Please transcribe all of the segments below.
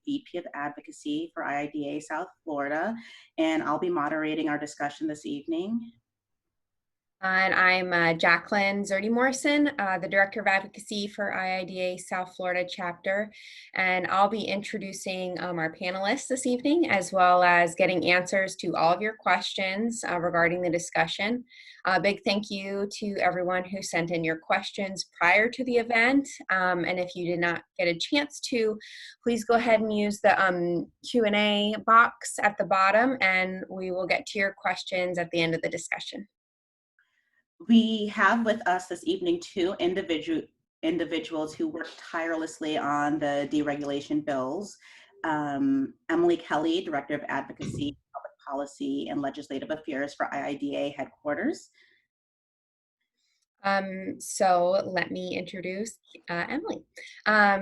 VP of Advocacy for IIDA South Florida, and I'll be moderating our discussion this evening. And I'm Jacqueline Zerdy Morrison, the Director of Advocacy for IIDA South Florida chapter. And I'll be introducing our panelists this evening, as well as getting answers to all of your questions regarding the discussion. A big thank you to everyone who sent in your questions prior to the event. And if you did not get a chance to, please go ahead and use the Q&A box at the bottom, and we will get to your questions at the end of the discussion. We have with us this evening two individuals who worked tirelessly on the deregulation bills. Emily Kelly, Director of Advocacy, Public Policy, and Legislative Affairs for IIDA headquarters. So let me introduce Emily.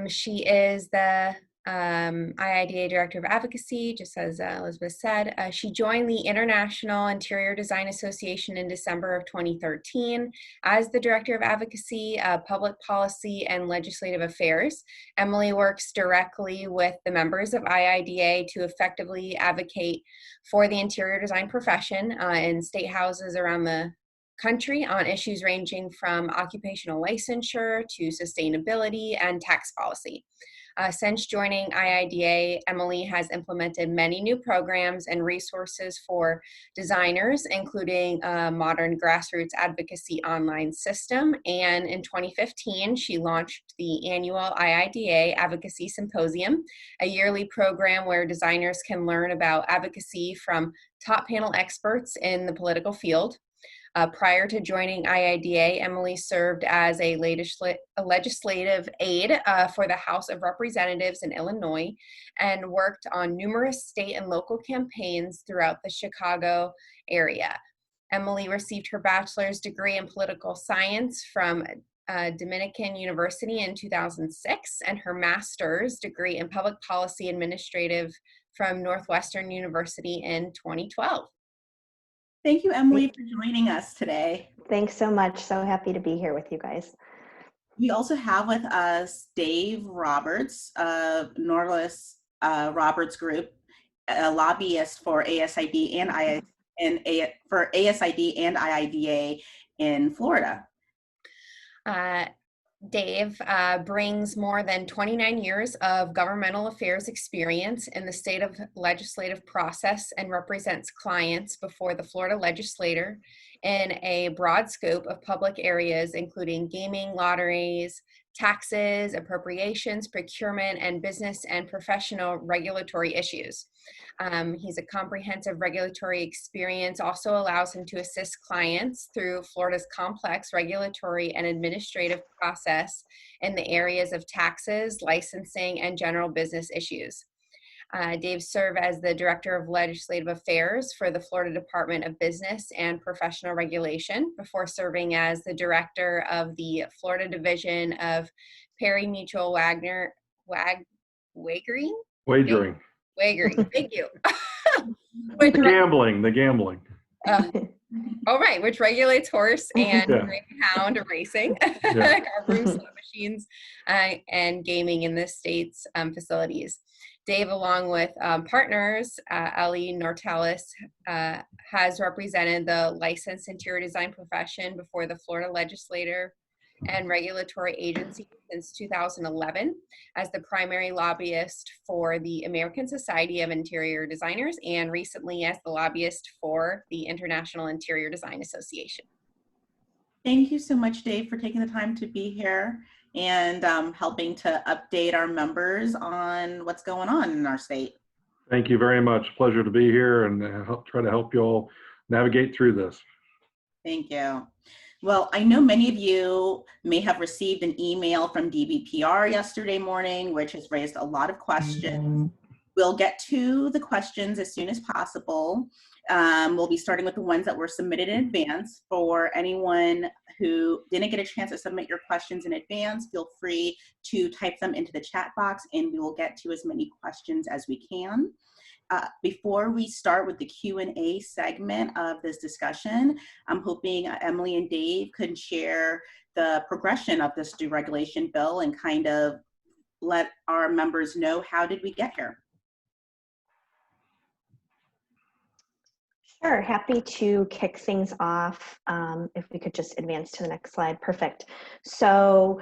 She is the IIDA Director of Advocacy, just as Elizabeth said. She joined the International Interior Design Association in December of 2013 as the Director of Advocacy, Public Policy, and Legislative Affairs. Emily works directly with the members of IIDA to effectively advocate for the interior design profession in state houses around the country on issues ranging from occupational licensure to sustainability and tax policy. Since joining IIDA, Emily has implemented many new programs and resources for designers, including a modern grassroots advocacy online system. And in 2015, she launched the annual IIDA Advocacy Symposium, a yearly program where designers can learn about advocacy from top panel experts in the political field. Prior to joining IIDA, Emily served as a legislative aide for the House of Representatives in Illinois and worked on numerous state and local campaigns throughout the Chicago area. Emily received her bachelor's degree in political science from Dominican University in 2006 and her master's degree in public policy administrative from Northwestern University in 2012. Thank you, Emily, for joining us today. Thanks so much. So happy to be here with you guys. We also have with us Dave Roberts of Norlis Roberts Group, a lobbyist for ASID and IIDA in Florida. Dave brings more than 29 years of governmental affairs experience in the state of legislative process and represents clients before the Florida legislature in a broad scope of public areas, including gaming, lotteries, taxes, appropriations, procurement, and business and professional regulatory issues. He's a comprehensive regulatory experience also allows him to assist clients through Florida's complex regulatory and administrative process in the areas of taxes, licensing, and general business issues. Dave served as the Director of Legislative Affairs for the Florida Department of Business and Professional Regulation before serving as the Director of the Florida Division of Perry Mutual Wagering. Thank you. The gambling. All right, which regulates horse and greyhound racing, cardroom slot machines, and gaming in the state's facilities. Dave, along with partners, Ellie Nortalis, has represented the licensed interior design profession before the Florida Legislature and Regulatory Agency since 2011 as the primary lobbyist for the American Society of Interior Designers and recently as the lobbyist for the International Interior Design Association. Thank you so much, Dave, for taking the time to be here and helping to update our members on what's going on in our state. Thank you very much. Pleasure to be here and try to help you all navigate through this. Thank you. Well, I know many of you may have received an email from DBPR yesterday morning, which has raised a lot of questions. We'll get to the questions as soon as possible. We'll be starting with the ones that were submitted in advance. For anyone who didn't get a chance to submit your questions in advance, feel free to type them into the chat box and we will get to as many questions as we can. Before we start with the Q&A segment of this discussion, I'm hoping Emily and Dave could share the progression of this deregulation bill and kind of let our members know, how did we get here? Sure, happy to kick things off. If we could just advance to the next slide. Perfect. So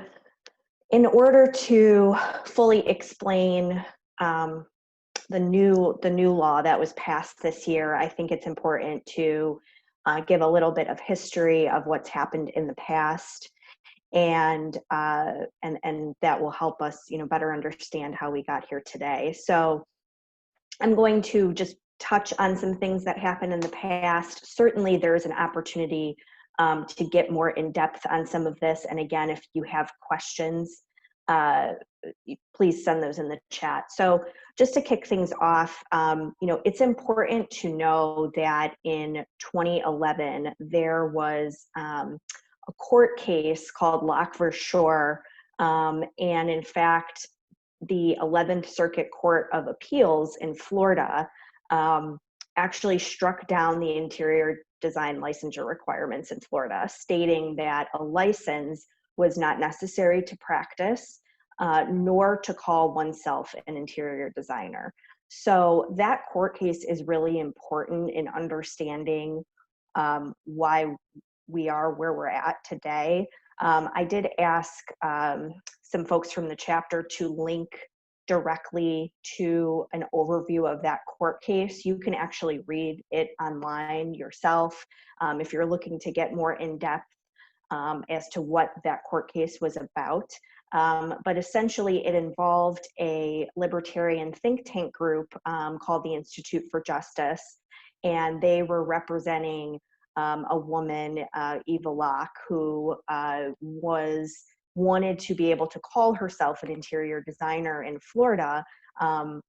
in order to fully explain the new law that was passed this year, I think it's important to give a little bit of history of what's happened in the past, and that will help us, better understand how we got here today. So I'm going to just touch on some things that happened in the past. Certainly, there is an opportunity to get more in depth on some of this. And again, if you have questions, please send those in the chat. So just to kick things off, it's important to know that in 2011, there was a court case called Locke versus Shore. And in fact, the 11th Circuit Court of Appeals in Florida actually struck down the interior design licensure requirements in Florida, stating that a license was not necessary to practice, nor to call oneself an interior designer. So that court case is really important in understanding why we are where we're at today. I did ask some folks from the chapter to link directly to an overview of that court case. You can actually read it online yourself if you're looking to get more in depth as to what that court case was about. But essentially, it involved a libertarian think tank group called the Institute for Justice, and they were representing a woman, Eva Locke, who wanted to be able to call herself an interior designer in Florida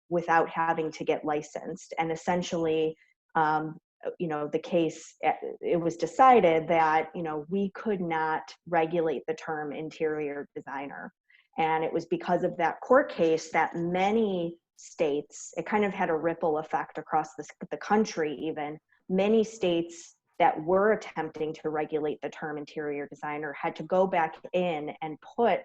without having to get licensed. And essentially, the case, it was decided that, we could not regulate the term interior designer. And it was because of that court case that many states, it kind of had a ripple effect across the country even, many states that were attempting to regulate the term interior designer had to go back in and put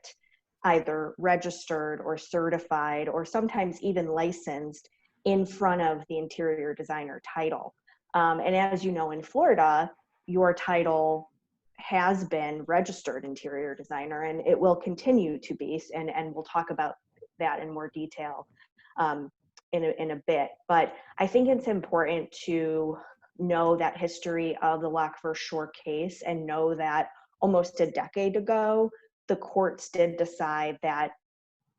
either registered or certified or sometimes even licensed in front of the interior designer title. And as you know, in Florida, your title has been registered interior designer, and it will continue to be, and we'll talk about that in more detail in a bit. But I think it's important to know that history of the Locke versus Shore case and know that almost a decade ago, the courts did decide that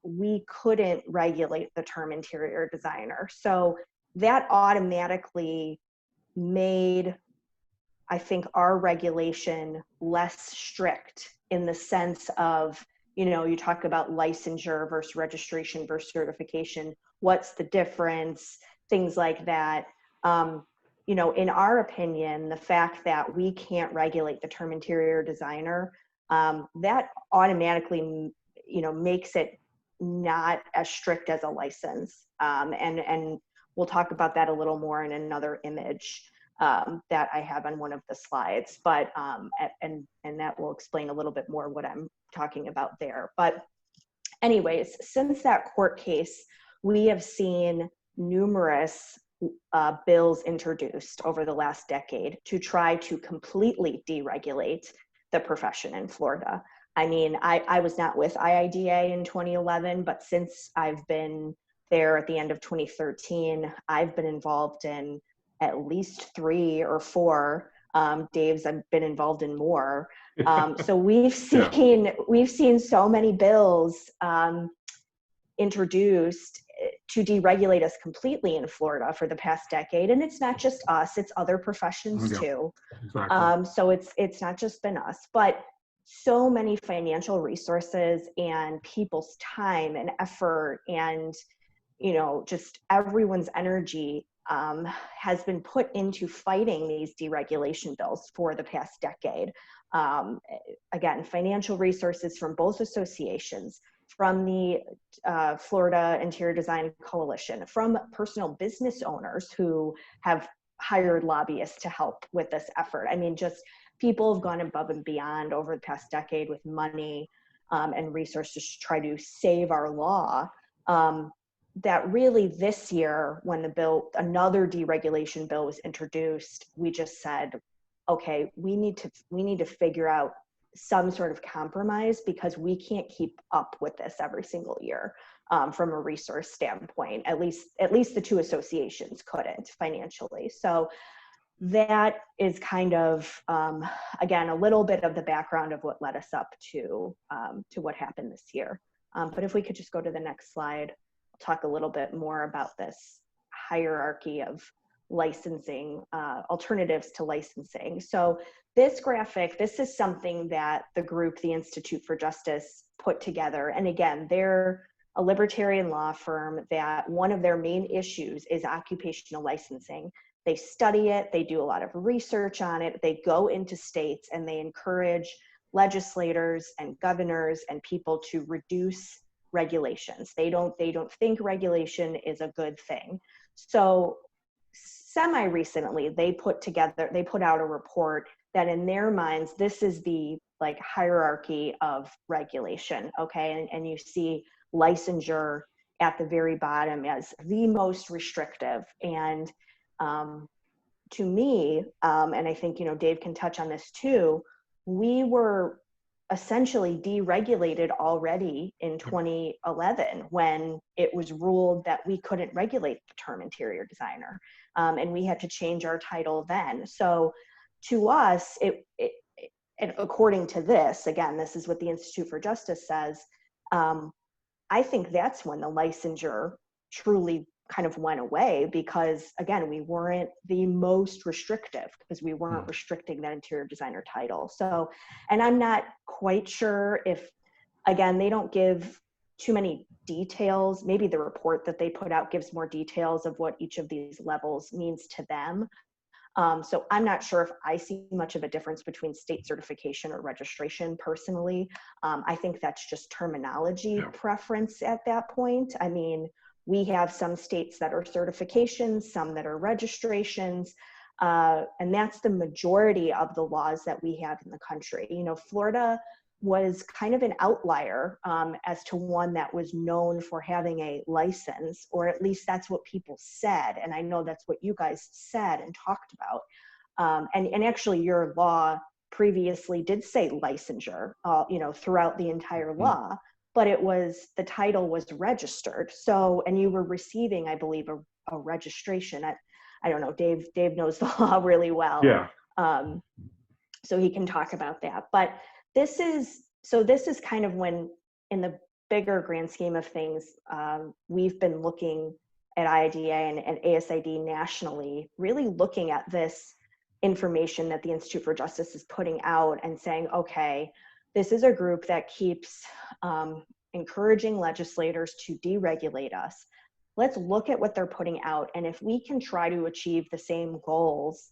we couldn't regulate the term interior designer. So that automatically made, I think, our regulation less strict in the sense of, you talk about licensure versus registration versus certification. What's the difference? Things like that. In our opinion, the fact that we can't regulate the term interior designer, that automatically, makes it not as strict as a license. And we'll talk about that a little more in another image that I have on one of the slides, but and that will explain a little bit more what I'm talking about there. But anyways, since that court case, we have seen numerous bills introduced over the last decade to try to completely deregulate the profession in Florida. I mean, I was not with IIDA in 2011, but since I've been there at the end of 2013, I've been involved in at least 3 or 4. Dave's, I've been involved in more. So we've seen so many bills introduced to deregulate us completely in Florida for the past decade. And it's not just us, it's other professions too. Exactly. So it's not just been us, but so many financial resources and people's time and effort and, just everyone's energy has been put into fighting these deregulation bills for the past decade. Again, financial resources from both associations, from the Florida Interior Design Coalition, from personal business owners who have hired lobbyists to help with this effort. I mean, just people have gone above and beyond over the past decade with money and resources to try to save our law, that really this year, when another deregulation bill was introduced, we just said, okay, we need to figure out some sort of compromise, because we can't keep up with this every single year from a resource standpoint. At least the two associations couldn't financially. So that is kind of, again, a little bit of the background of what led us up to what happened this year. But if we could just go to the next slide, I'll talk a little bit more about this hierarchy of licensing, alternatives to licensing. So this graphic, this is something that the group, the Institute for Justice, put together. And again, they're a libertarian law firm that one of their main issues is occupational licensing. They study it, they do a lot of research on it, they go into states and they encourage legislators and governors and people to reduce regulations. They don't think regulation is a good thing. So semi-recently, they put out a report that in their minds, this is the like hierarchy of regulation, okay? And you see licensure at the very bottom as the most restrictive. And to me, and I think, Dave can touch on this too, we were essentially deregulated already in 2011 when it was ruled that we couldn't regulate the term interior designer. And we had to change our title then. So to us, and according to this, again, this is what the Institute for Justice says, I think that's when the licensure truly kind of went away, because again, we weren't the most restrictive, because we weren't restricting that interior designer title. So, and I'm not quite sure if, again, they don't give too many details. Maybe the report that they put out gives more details of what each of these levels means to them. So I'm not sure if I see much of a difference between state certification or registration personally. I think that's just terminology preference at that point. I mean, we have some states that are certifications, some that are registrations, and that's the majority of the laws that we have in the country. Florida was kind of an outlier as to one that was known for having a license, or at least that's what people said. And I know that's what you guys said and talked about. And actually your law previously did say licensure, throughout the entire law, but the title was registered. So, and you were receiving, I believe, a registration. I don't know, Dave knows the law really well. Yeah. So he can talk about that. But this is kind of when, in the bigger grand scheme of things, we've been looking at IIDA and ASID nationally, really looking at this information that the Institute for Justice is putting out and saying, okay, this is a group that keeps encouraging legislators to deregulate us. Let's look at what they're putting out. And if we can try to achieve the same goals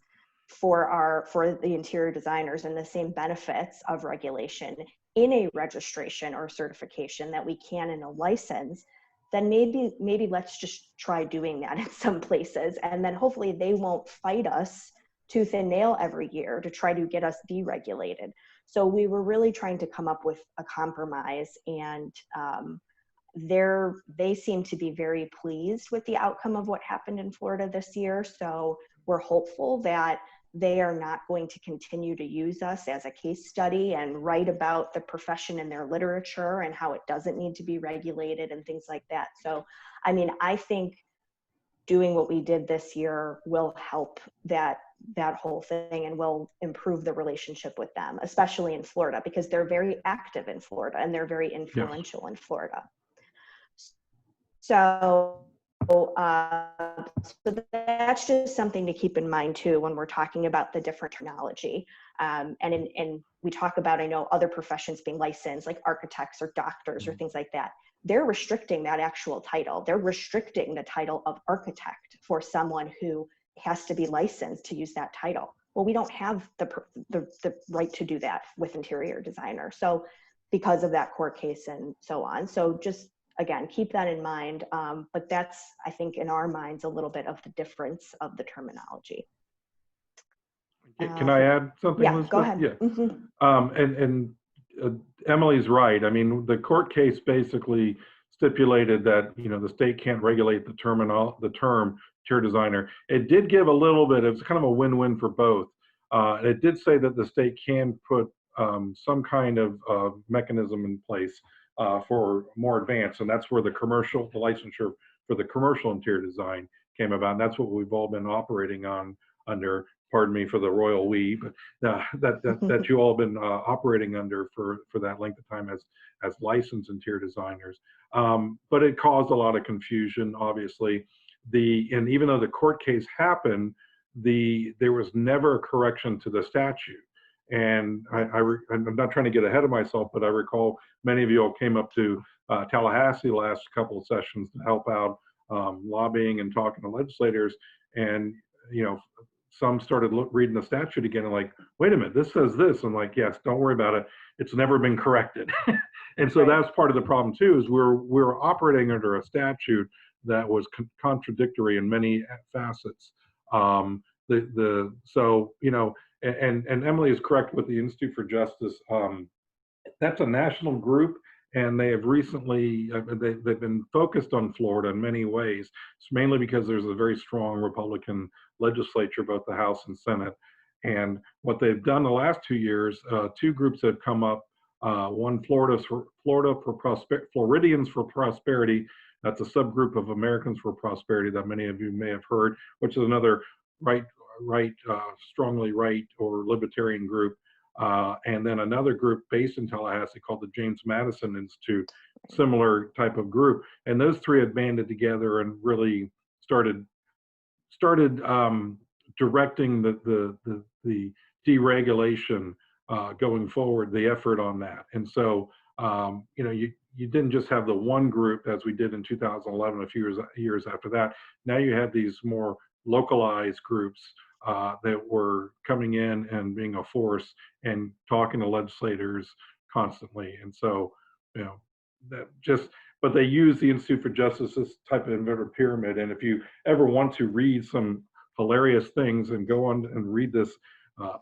for the interior designers and the same benefits of regulation in a registration or certification that we can in a license, then maybe let's just try doing that in some places. And then hopefully they won't fight us tooth and nail every year to try to get us deregulated. So we were really trying to come up with a compromise, and they seem to be very pleased with the outcome of what happened in Florida this year. So we're hopeful that they are not going to continue to use us as a case study and write about the profession in their literature and how it doesn't need to be regulated and things like that. So, I mean, I think doing what we did this year will help that whole thing and will improve the relationship with them, especially in Florida, because they're very active in Florida and they're very influential in Florida. So that's just something to keep in mind too when we're talking about the different terminology. And we talk about, I know, other professions being licensed, like architects or doctors or things like that. They're restricting that actual title. They're restricting the title of architect for someone who has to be licensed to use that title. Well, we don't have the right to do that with interior designer. So because of that court case and so on. So just, again, keep that in mind. But that's, I think, in our minds, a little bit of the difference of the terminology. Can I add something, Yeah, Elizabeth? go ahead. Yeah. Mm-hmm. And Emily's right. I mean, the court case basically stipulated that, you know, the state can't regulate the term interior designer. It did give a little bit, it was kind of a win-win for both. It did say that the state can put some kind of mechanism in place for more advanced, and that's where the licensure for the commercial interior design came about. And that's what we've all been operating on under, pardon me for the royal we, but that you all have been operating under for that length of time as licensed interior designers. But it caused a lot of confusion, obviously. And even though the court case happened, there was never a correction to the statute. And I'm not trying to get ahead of myself, but I recall many of you all came up to Tallahassee last couple of sessions to help out lobbying and talking to legislators. And, you know, some started reading the statute again and like, wait a minute, this says this. And like, yes, don't worry about it. It's never been corrected. And so that's part of the problem too, is we're operating under a statute that was contradictory in many facets. So, you know, and Emily is correct with the Institute for Justice. That's a national group, and they have recently, they've been focused on Florida in many ways. It's mainly because there's a very strong Republican legislature, both the House and Senate. And what they've done the last 2 years, two groups have come up. One, Floridians for Prosperity. That's a subgroup of Americans for Prosperity that many of you may have heard, which is another strongly right or libertarian group. And then another group based in Tallahassee called the James Madison Institute, similar type of group. And those three had banded together and really started directing the deregulation going forward, the effort on that. And so, you know, you didn't just have the one group as we did in 2011, a few years after that. Now you have these more localized groups that were coming in and being a force and talking to legislators constantly. And so, you know, but they use the Institute for Justice, this type of inverted pyramid. And if you ever want to read some hilarious things and go on and read this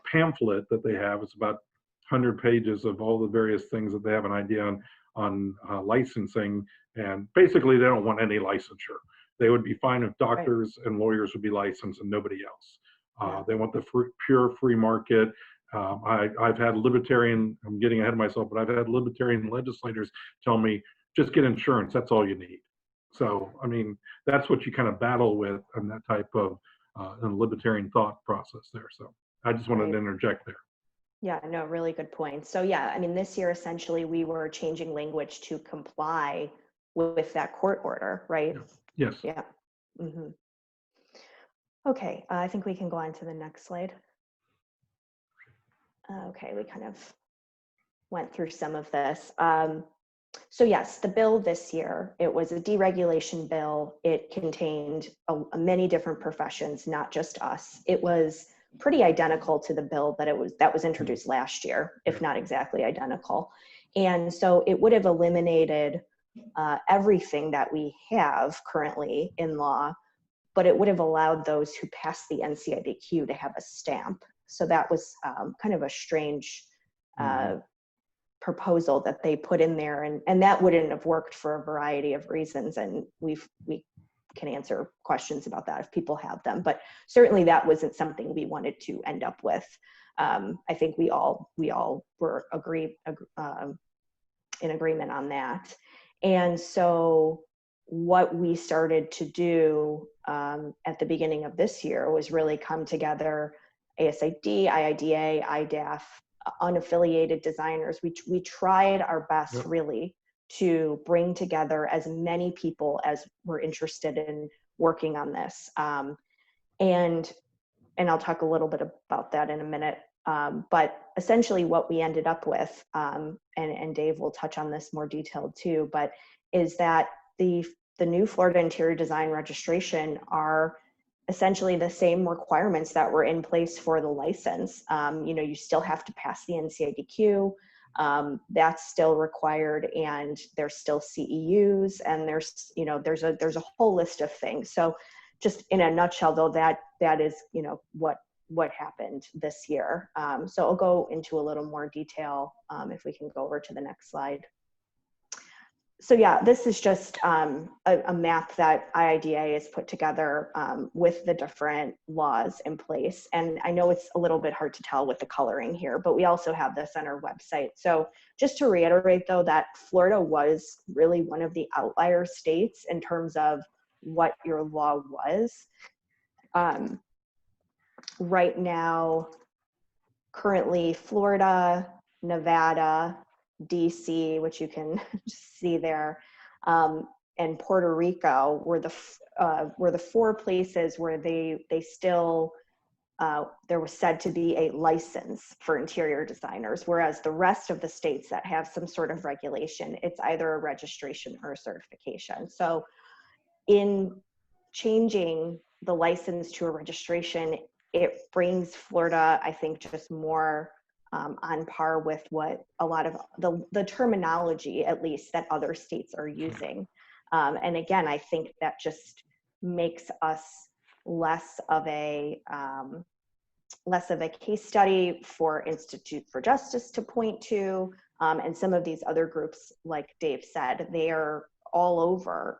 pamphlet that they have, it's about 100 pages of all the various things that they have an idea on licensing. And basically they don't want any licensure. They would be fine if doctors and lawyers would be licensed and nobody else. They want the pure free market. I've had libertarian, I'm getting ahead of myself, but I've had libertarian legislators tell me, just get insurance, that's all you need. So, I mean, that's what you kind of battle with and that type of libertarian thought process there. So I just wanted to interject there. Yeah, no, really good point. So yeah, I mean, this year, essentially, we were changing language to comply with that court order, right? Yes. Yeah. Mm-hmm. Okay, I think we can go on to the next slide. Okay, we kind of went through some of this. So yes, the bill this year, it was a deregulation bill. It contained many different professions, not just us. It was pretty identical to the bill that was introduced last year, if not exactly identical. And so it would have eliminated everything that we have currently in law, but it would have allowed those who passed the NCIDQ to have a stamp. So that was kind of a strange proposal that they put in there, and that wouldn't have worked for a variety of reasons. And we can answer questions about that if people have them, but certainly that wasn't something we wanted to end up with. I think we all were in agreement on that. And so what we started to do at the beginning of this year was really come together, ASID, IIDA, IDAF, unaffiliated designers. We tried our best really to bring together as many people as were interested in working on this. And I'll talk a little bit about that in a minute. But essentially what we ended up with, and Dave will touch on this more detailed too, but is that the new Florida Interior Design registration are essentially the same requirements that were in place for the license. You know, you still have to pass the NCIDQ. That's still required, and there's still CEUs, and there's a whole list of things. So just in a nutshell though, that is, you know, what what happened this year. So I'll go into a little more detail if we can go over to the next slide. So yeah, this is just a map that IIDA has put together with the different laws in place. And I know it's a little bit hard to tell with the coloring here, but we also have this on our website. So just to reiterate though, that Florida was really one of the outlier states in terms of what your law was. Right now, currently Florida, Nevada, DC, which you can see there, and Puerto Rico were the four places where they still there was said to be a license for interior designers, whereas the rest of the states that have some sort of regulation, it's either a registration or a certification. So in changing the license to a registration, it brings Florida, I think, just more on par with what a lot of the terminology, at least, that other states are using. And again, I think that just makes us less of a case study for Institute for Justice to point to. And some of these other groups, like Dave said, they are all over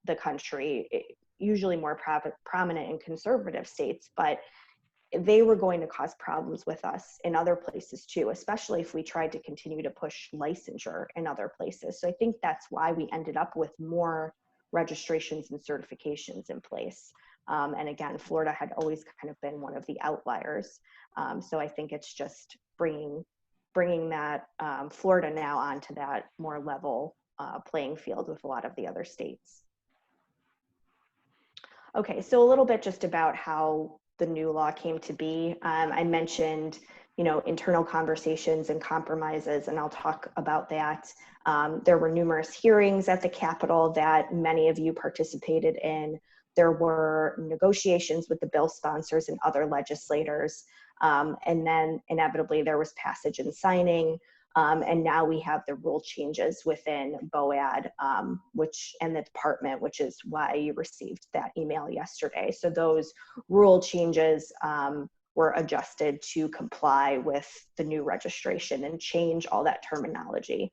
the country, usually more prominent in conservative states, but they were going to cause problems with us in other places too, especially if we tried to continue to push licensure in other places. So I think that's why we ended up with more registrations and certifications in place. And again, Florida had always kind of been one of the outliers. So I think it's just bringing that Florida now onto that more level playing field with a lot of the other states. Okay, so a little bit just about how the new law came to be. I mentioned, internal conversations and compromises, and I'll talk about that. There were numerous hearings at the Capitol that many of you participated in. There were negotiations with the bill sponsors and other legislators. And then inevitably there was passage and signing. And now we have the rule changes within BOAD, and the department, which is why you received that email yesterday. So those rule changes were adjusted to comply with the new registration and change all that terminology.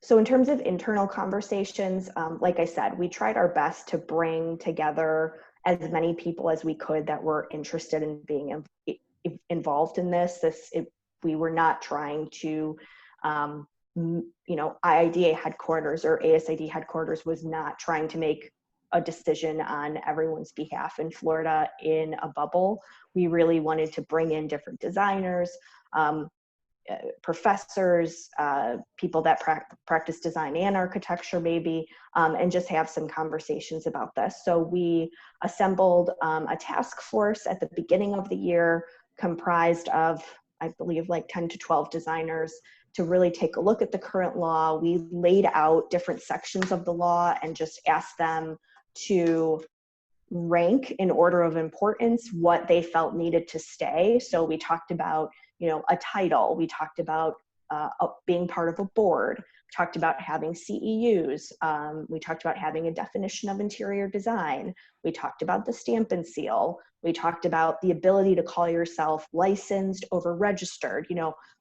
So in terms of internal conversations, like I said, we tried our best to bring together as many people as we could that were interested in being involved in this. We were not trying to, IIDA headquarters or ASID headquarters was not trying to make a decision on everyone's behalf in Florida in a bubble. We really wanted to bring in different designers, professors, people that practice design and architecture maybe, and just have some conversations about this. So we assembled a task force at the beginning of the year comprised of, I believe, like 10 to 12 designers to really take a look at the current law. We laid out different sections of the law and just asked them to rank in order of importance what they felt needed to stay. So we talked about, a title. We talked about being part of a board. We talked about having CEUs. We talked about having a definition of interior design. We talked about the stamp and seal. We talked about the ability to call yourself licensed over registered,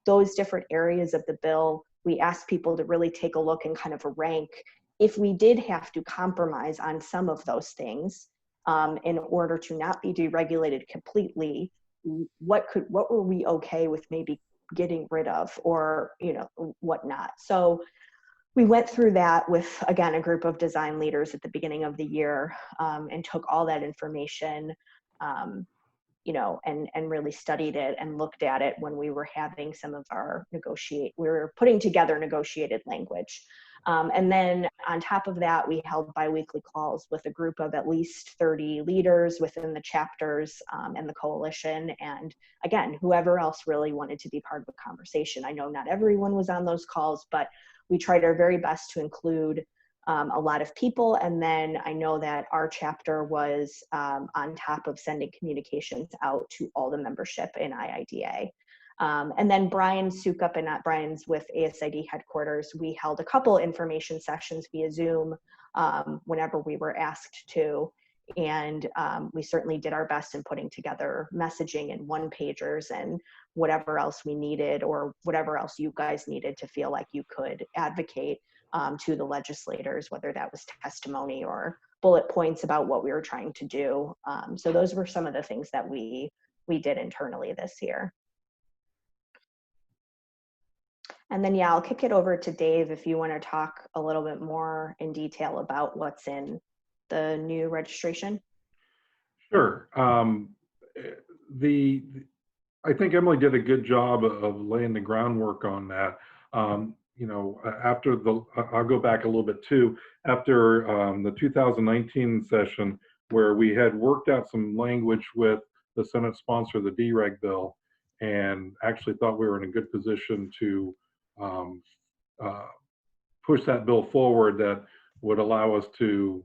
those different areas of the bill. We asked people to really take a look and kind of rank if we did have to compromise on some of those things in order to not be deregulated completely. What were we okay with maybe getting rid of, or whatnot. So we went through that with, again, a group of design leaders at the beginning of the year, and took all that information, and really studied it and looked at it when we were having some of our we were putting together negotiated language. And then on top of that, we held biweekly calls with a group of at least 30 leaders within the chapters and the coalition. And again, whoever else really wanted to be part of the conversation. I know not everyone was on those calls, but we tried our very best to include a lot of people. And then I know that our chapter was on top of sending communications out to all the membership in IIDA. And then Brian Sukup and Brian's with ASID headquarters, we held a couple information sessions via Zoom whenever we were asked to. And we certainly did our best in putting together messaging and one-pagers and whatever else we needed, or whatever else you guys needed to feel like you could advocate to the legislators, whether that was testimony or bullet points about what we were trying to do. So those were some of the things that we did internally this year. And then, yeah, I'll kick it over to Dave if you want to talk a little bit more in detail about what's in the new registration. Sure. I think Emily did a good job of laying the groundwork on that. You know, I'll go back a little bit too. After the 2019 session, where we had worked out some language with the Senate sponsor of the dereg bill, and actually thought we were in a good position to push that bill forward, that would allow us to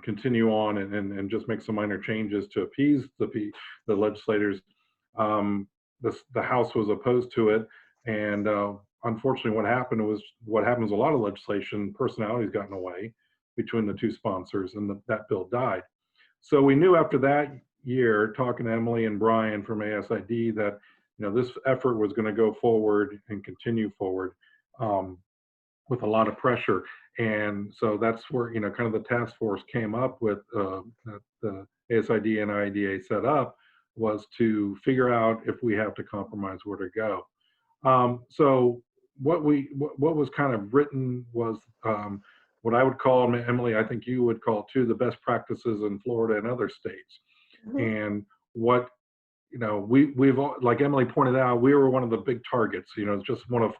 continue on and just make some minor changes to appease the legislators. The House was opposed to it, and unfortunately what happened was what happens with a lot of legislation, personalities got in the way between the two sponsors, and that bill died. So we knew after that year, talking to Emily and Brian from ASID, that this effort was going to go forward and continue forward with a lot of pressure. And so that's where kind of the task force came up with, that the ASID and IDA set up, was to figure out if we have to compromise, where to go. So what was kind of written was what I would call, Emily, I think you would call too, the best practices in Florida and other states. And what we've, like Emily pointed out, we were one of the big targets. It's just one of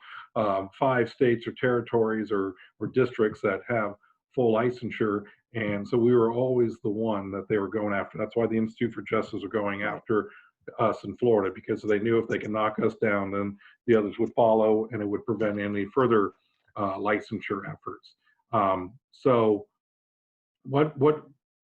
5 states or territories or districts that have full licensure, and so we were always the one that they were going after. That's why the Institute for Justice are going after us in Florida, because they knew if they can knock us down, then the others would follow, and it would prevent any further licensure efforts. So what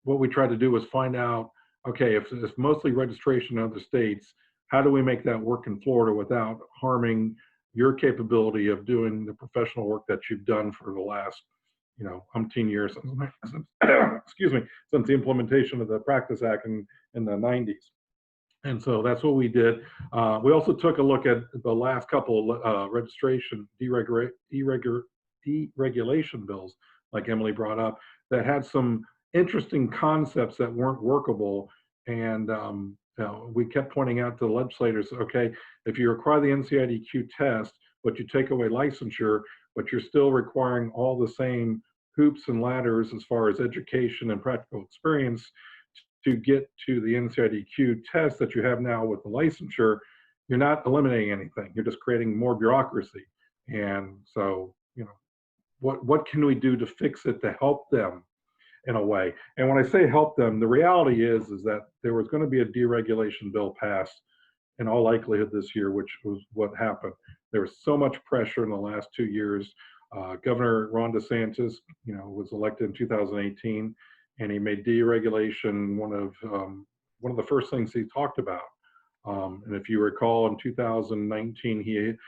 we tried to do was find out, okay, if it's mostly registration in other states, how do we make that work in Florida without harming your capability of doing the professional work that you've done for the last, umpteen years since excuse me, since the implementation of the Practice Act in the 90s. And so that's what we did. We also took a look at the last couple registration deregulation bills, like Emily brought up, that had some interesting concepts that weren't workable. And we kept pointing out to the legislators, okay, if you require the NCIDQ test, but you take away licensure, but you're still requiring all the same hoops and ladders as far as education and practical experience to get to the NCIDQ test that you have now with the licensure, you're not eliminating anything. You're just creating more bureaucracy. And so, what can we do to fix it to help them in a way? And when I say help them, the reality is that there was going to be a deregulation bill passed in all likelihood this year, which was what happened. There was so much pressure in the last 2 years. Governor Ron DeSantis, was elected in 2018, and he made deregulation one of the first things he talked about. And if you recall, in 2019,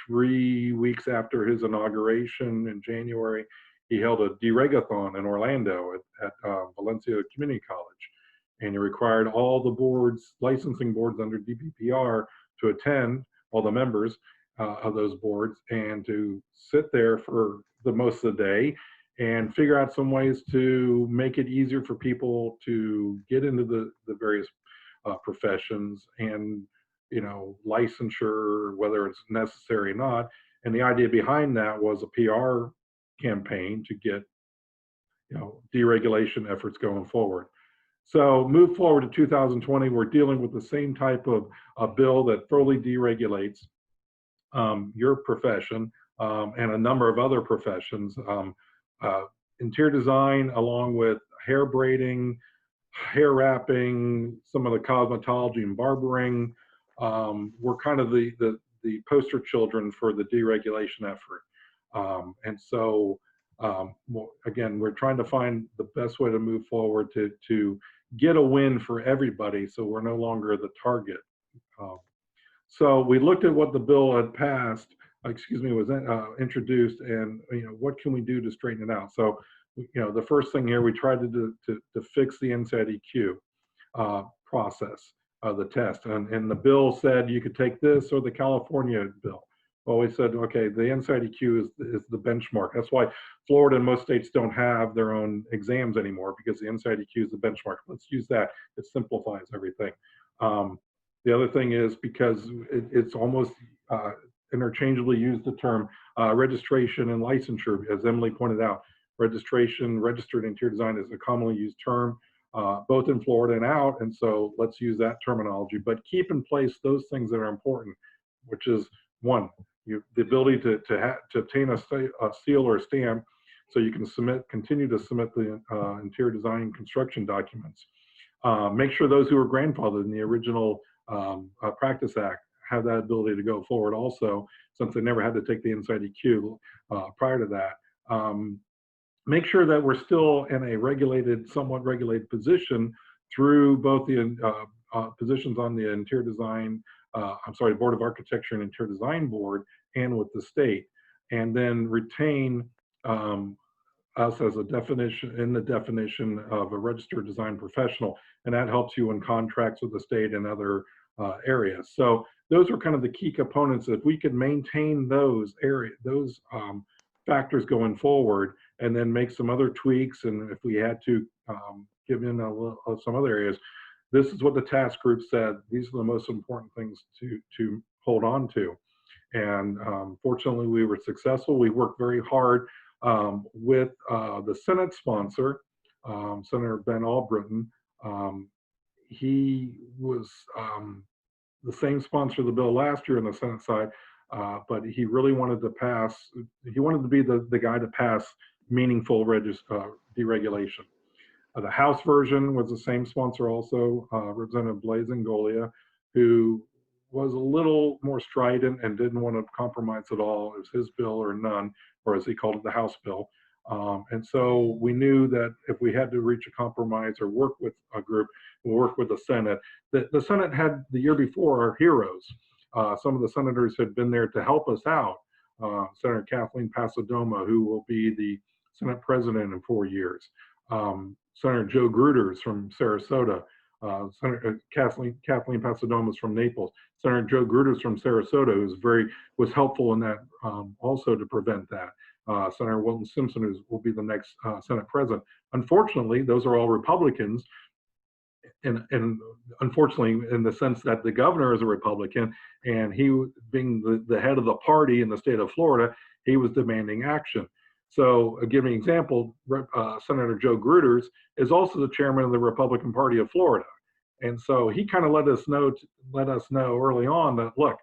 3 weeks after his inauguration in January, he held a deregathon in Orlando at Valencia Community College, and he required all the boards, licensing boards under DPPR, to attend, all the members of those boards, and to sit there for the most of the day and figure out some ways to make it easier for people to get into the various professions, and licensure, whether it's necessary or not. And the idea behind that was a PR campaign to get deregulation efforts going forward. So move forward to 2020, we're dealing with the same type of a bill that fully deregulates your profession and a number of other professions. Interior design, along with hair braiding, hair wrapping, some of the cosmetology and barbering, were kind of the poster children for the deregulation effort. And so, again, we're trying to find the best way to move forward to get a win for everybody, so we're no longer the target. So we looked at what the bill had passed excuse me, was introduced, and what can we do to straighten it out? So, the first thing here we tried to do to fix the NSAID-Q process of the test, and the bill said you could take this or the California bill. Well, we said, okay, the NSAID-Q is the benchmark. That's why Florida and most states don't have their own exams anymore, because the NSAID-Q is the benchmark. Let's use that. It simplifies everything. The other thing is, because it's almost interchangeably used, the term registration and licensure, as Emily pointed out. Registration, registered interior design, is a commonly used term, both in Florida and out, and so let's use that terminology. But keep in place those things that are important, which is, one, the ability to obtain a seal or a stamp, so you can continue to submit the interior design construction documents. Make sure those who are grandfathered in the original Practice Act have that ability to go forward also, since they never had to take the NSAID-Q prior to that. Make sure that we're still in a somewhat regulated position through both the positions on the interior design, Board of Architecture and Interior Design Board, and with the state, and then retain us as a definition of a registered design professional, and that helps you in contracts with the state and other areas. So those are kind of the key components. If we could maintain those factors going forward, and then make some other tweaks, and if we had to give in some other areas, this is what the task group said. These are the most important things to hold on to. And fortunately, we were successful. We worked very hard with the Senate sponsor, Senator Ben Albritton. He was the same sponsor of the bill last year on the Senate side, but he really wanted to pass, he wanted to be the guy to pass meaningful deregulation. The House version was the same sponsor also, Representative Blaise Ngolia, who was a little more strident and didn't want to compromise at all. It was his bill or none, or as he called it, the House bill. And so we knew that if we had to reach a compromise or work with a group, we'll work with the Senate. The Senate had, the year before, our heroes. Some of the senators had been there to help us out. Senator Kathleen Pasadoma, who will be the Senate president in 4 years. Senator Joe Gruters from Sarasota. Senator Kathleen Pasadoma is from Naples. Senator Joe Gruters from Sarasota was helpful in that also to prevent that. Senator Wilton Simpson, who will be the next Senate president. Unfortunately, those are all Republicans, and unfortunately, in the sense that the governor is a Republican, and he, being the head of the party in the state of Florida, he was demanding action. So, giving an example, Senator Joe Gruters is also the chairman of the Republican Party of Florida, and so he kind of let us know early on that, look,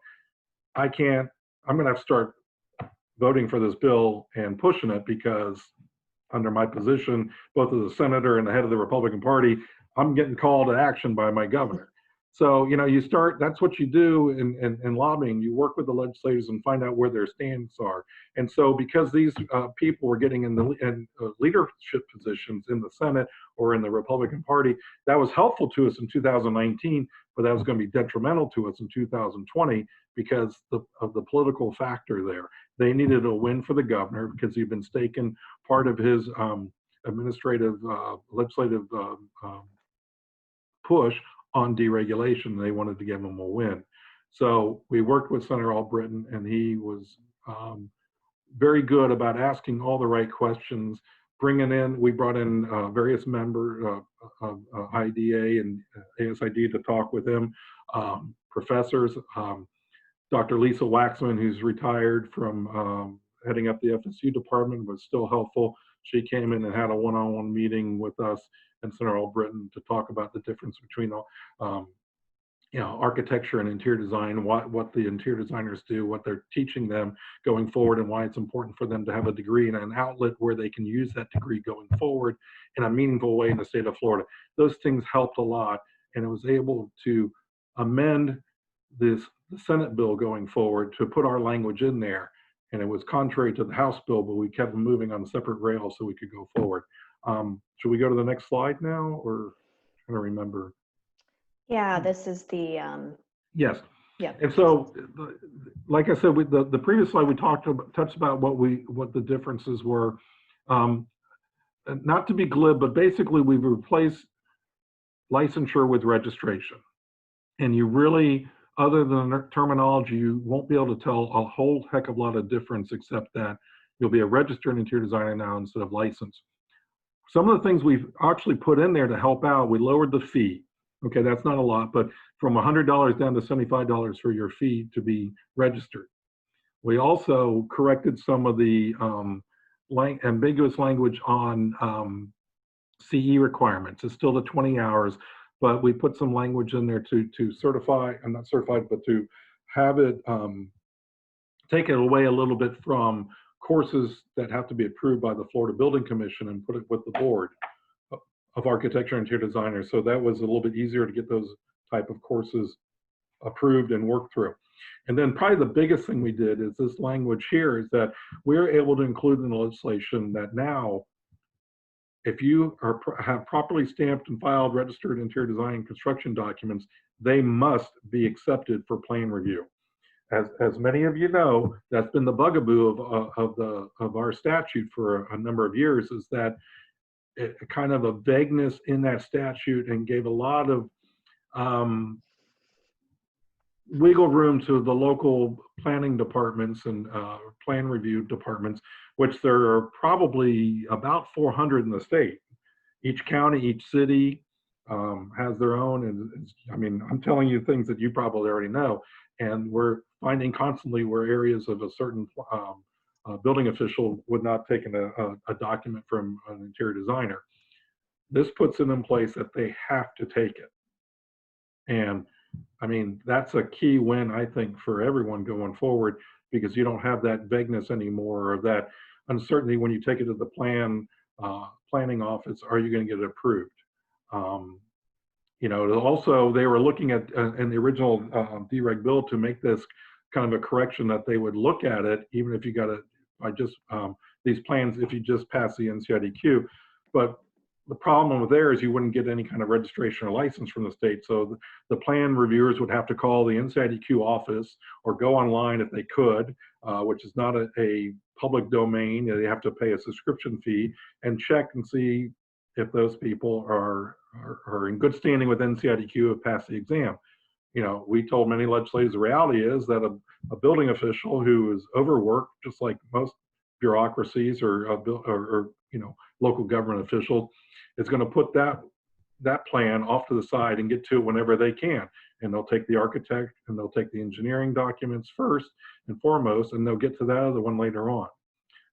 I'm going to have to start voting for this bill and pushing it, because under my position, both as a senator and the head of the Republican Party, I'm getting called to action by my governor. So, that's what you do in lobbying. You work with the legislators and find out where their stands are. And so, because these people were getting in leadership positions in the Senate or in the Republican Party, that was helpful to us in 2019, but that was going to be detrimental to us in 2020 because of the political factor there. They needed a win for the governor because he'd been staking part of his legislative push on deregulation. They wanted to give him a win. So we worked with Senator Albritton, and he was very good about asking all the right questions, we brought in various members of IDA and ASID to talk with him, professors. Dr. Lisa Waxman, who's retired from heading up the FSU department, was still helpful. She came in and had a one-on-one meeting with us and Senator Albritton to talk about the difference between architecture and interior design, what the interior designers do, what they're teaching them going forward, and why it's important for them to have a degree and an outlet where they can use that degree going forward in a meaningful way in the state of Florida. Those things helped a lot, and it was able to amend the Senate bill going forward to put our language in there. And it was contrary to the House bill, but we kept moving on separate rails so we could go forward. Should we go to the next slide now, or I'm trying to remember? Yeah, this is the Yes. Yeah. And so, like I said, the previous slide we touched about what the differences were. Not to be glib, but basically we've replaced licensure with registration. And you really, other than terminology, you won't be able to tell a whole heck of a lot of difference, except that you'll be a registered interior designer now instead of licensed. Some of the things we've actually put in there to help out, we lowered the fee. Okay, that's not a lot, but from $100 down to $75 for your fee to be registered. We also corrected some of the ambiguous language on CE requirements. It's still the 20 hours, but we put some language in there to certify, I'm not certified, but to have it, take it away a little bit from courses that have to be approved by the Florida Building Commission and put it with the board of architecture and interior designers. So that was a little bit easier to get those type of courses approved and worked through. And then probably the biggest thing we did is this language here is that we're able to include in the legislation that now, if you have properly stamped and filed registered interior design and construction documents, they must be accepted for plan review. As many of you know, that's been the bugaboo of our statute for a number of years, is that kind of a vagueness in that statute and gave a lot of wiggle room to the local planning departments and plan review departments, which there are probably about 400 in the state. Each county, each city has their own. And I mean, I'm telling you things that you probably already know. And we're finding constantly where areas of a certain building official would not take a document from an interior designer. This puts it in place that they have to take it. And I mean, that's a key win, I think, for everyone going forward, because you don't have that vagueness anymore, or that uncertainty when you take it to the planning office. Are you going to get it approved? You know, also they were looking at in the original dereg bill to make this kind of a correction that they would look at it, even if you got it by just these plans, if you just pass the NCIDQ. But the problem with there is you wouldn't get any kind of registration or license from the state. So the plan reviewers would have to call the NCIDQ office or go online if they could, which is not a public domain. They have to pay a subscription fee and check and see if those people are in good standing with NCIDQ, have passed the exam. You know, we told many legislators the reality is that a building official who is overworked, just like most bureaucracies or you know, local government officials, is going to put that plan off to the side and get to it whenever they can. And they'll take the architect and they'll take the engineering documents first and foremost, and they'll get to that other one later on.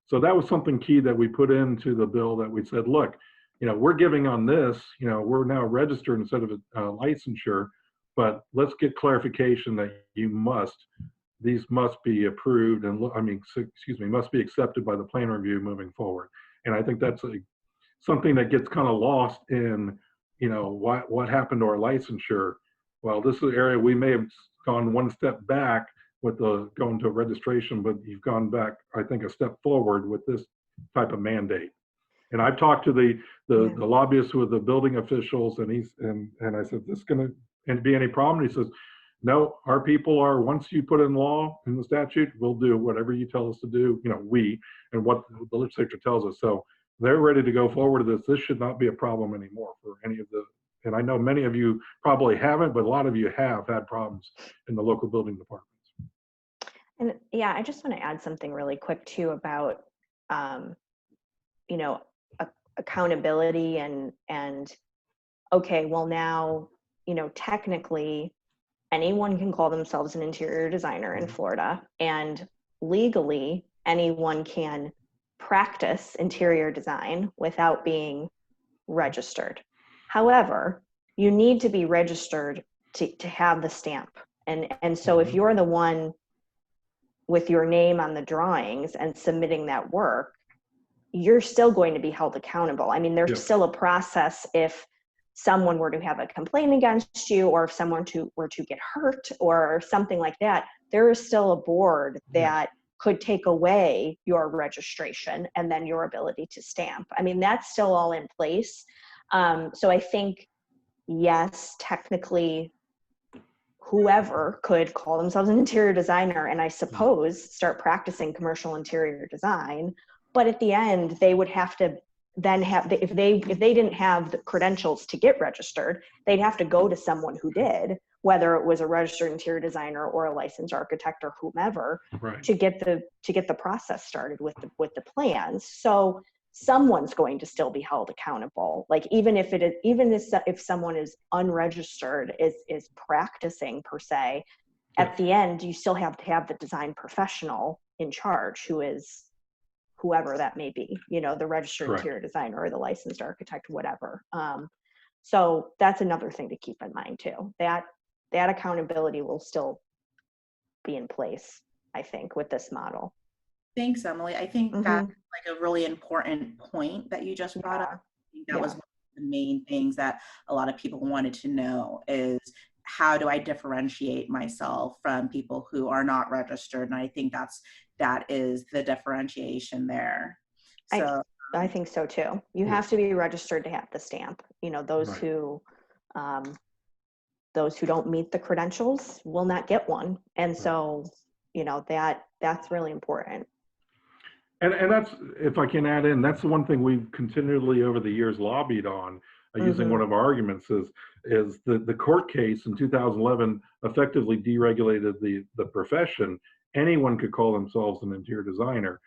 So that was something key that we put into the bill, that we said, look, you know, we're giving on this, you know, we're now registered instead of a licensure, but let's get clarification that these must be approved and must be accepted by the plan review moving forward. And I think that's something that gets kind of lost in, you know, what happened to our licensure. Well, this is an area we may have gone one step back with going to a registration, but you've gone back, I think, a step forward with this type of mandate. And I've talked to the lobbyists with the building officials, and I said, this is going to be any problem? And he says, no, our people are, once you put in law in the statute, we'll do whatever you tell us to do, you know, and what the legislature tells us. So they're ready to go forward to this. This should not be a problem anymore for any of and I know many of you probably haven't, but a lot of you have had problems in the local building departments. And yeah, I just want to add something really quick too about, you know, accountability and okay, well now, you know, technically anyone can call themselves an interior designer in Florida, and legally anyone can practice interior design without being registered. However, you need to be registered to have the stamp. And so if you're the one with your name on the drawings and submitting that work, you're still going to be held accountable. I mean, there's still a process if someone were to have a complaint against you, or if someone were to get hurt or something like that, there is still a board that could take away your registration and then your ability to stamp. I mean, that's still all in place. So I think, yes, technically, whoever could call themselves an interior designer and I suppose start practicing commercial interior design. But at the end, they would have to then have, if they didn't have the credentials to get registered, they'd have to go to someone who did, whether it was a registered interior designer or a licensed architect or whomever, Right. to get the process started with the plans. So someone's going to still be held accountable. Like even if someone is unregistered, is practicing per se, at the end, you still have to have the design professional in charge, who is whoever that may be, the registered Correct. interior designer or the licensed architect, whatever. So that's another thing to keep in mind too. That accountability will still be in place, I think, with this model. Thanks, Emily. I think that's like a really important point that you just brought up. I think that was one of the main things that a lot of people wanted to know is, how do I differentiate myself from people who are not registered? And I think that is the differentiation there. So I think so too. You have to be registered to have the stamp. Those Right. who don't meet the credentials will not get one. And so, that's really important. And that's, if I can add in, that's the one thing we've continually over the years lobbied on, using one of our arguments is the court case in 2011 effectively deregulated the profession. Anyone could call themselves an interior designer.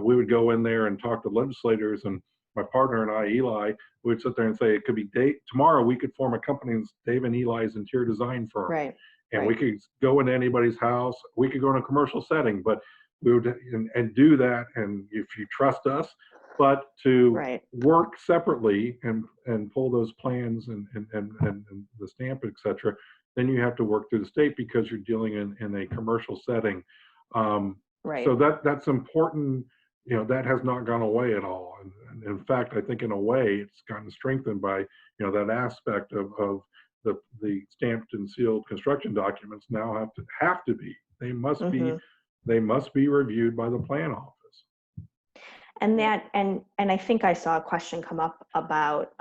We would go in there and talk to legislators, and my partner and I, Eli, we would sit there and say, it could be tomorrow we could form a company as Dave and Eli's interior design firm. Right. And we could go into anybody's house. We could go in a commercial setting, but we would and do that. And if you trust us, but to work separately and pull those plans and the stamp, et cetera, then you have to work through the state because you're dealing in a commercial setting. So that's important. That has not gone away at all. And in fact, I think in a way it's gotten strengthened by, that aspect of the stamped and sealed construction documents now have to be. They must be reviewed by the plan office. And I think I saw a question come up about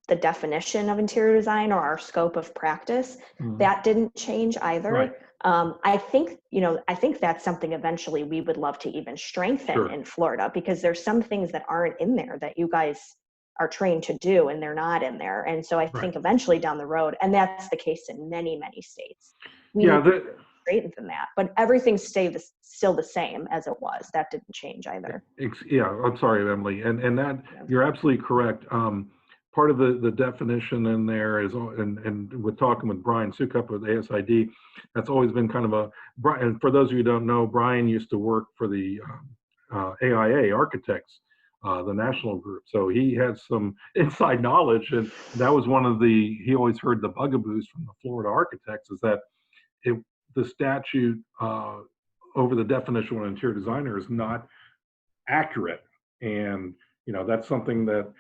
the definition of interior design or our scope of practice. That didn't change either. Right. I think that's something eventually we would love to even strengthen in Florida, because there's some things that aren't in there that you guys are trained to do and they're not in there. And so I think eventually down the road, and that's the case in many, many states, we strengthen that, but everything stayed still the same as it was. That didn't change either. Yeah, I'm sorry, Emily. And that you're absolutely correct. Part of the definition in there is, and we're talking with Brian Sukup with ASID, that's always been kind of and for those of you who don't know, Brian used to work for the AIA Architects, the national group. So he had some inside knowledge, and that was one of he always heard the bugaboos from the Florida architects is that the statute over the definition of an interior designer is not accurate. And, that's something that,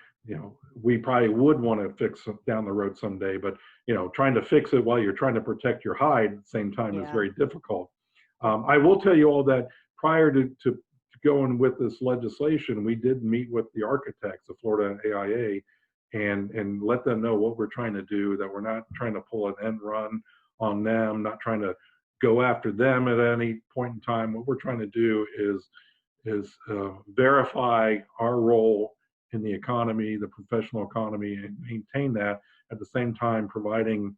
we probably would want to fix down the road someday, but, trying to fix it while you're trying to protect your hide at the same time is very difficult. I will tell you all that prior to going with this legislation, we did meet with the architects of Florida AIA and let them know what we're trying to do, that we're not trying to pull an end run on them, not trying to go after them at any point in time. What we're trying to do is verify our role in the economy, the professional economy, and maintain that, at the same time providing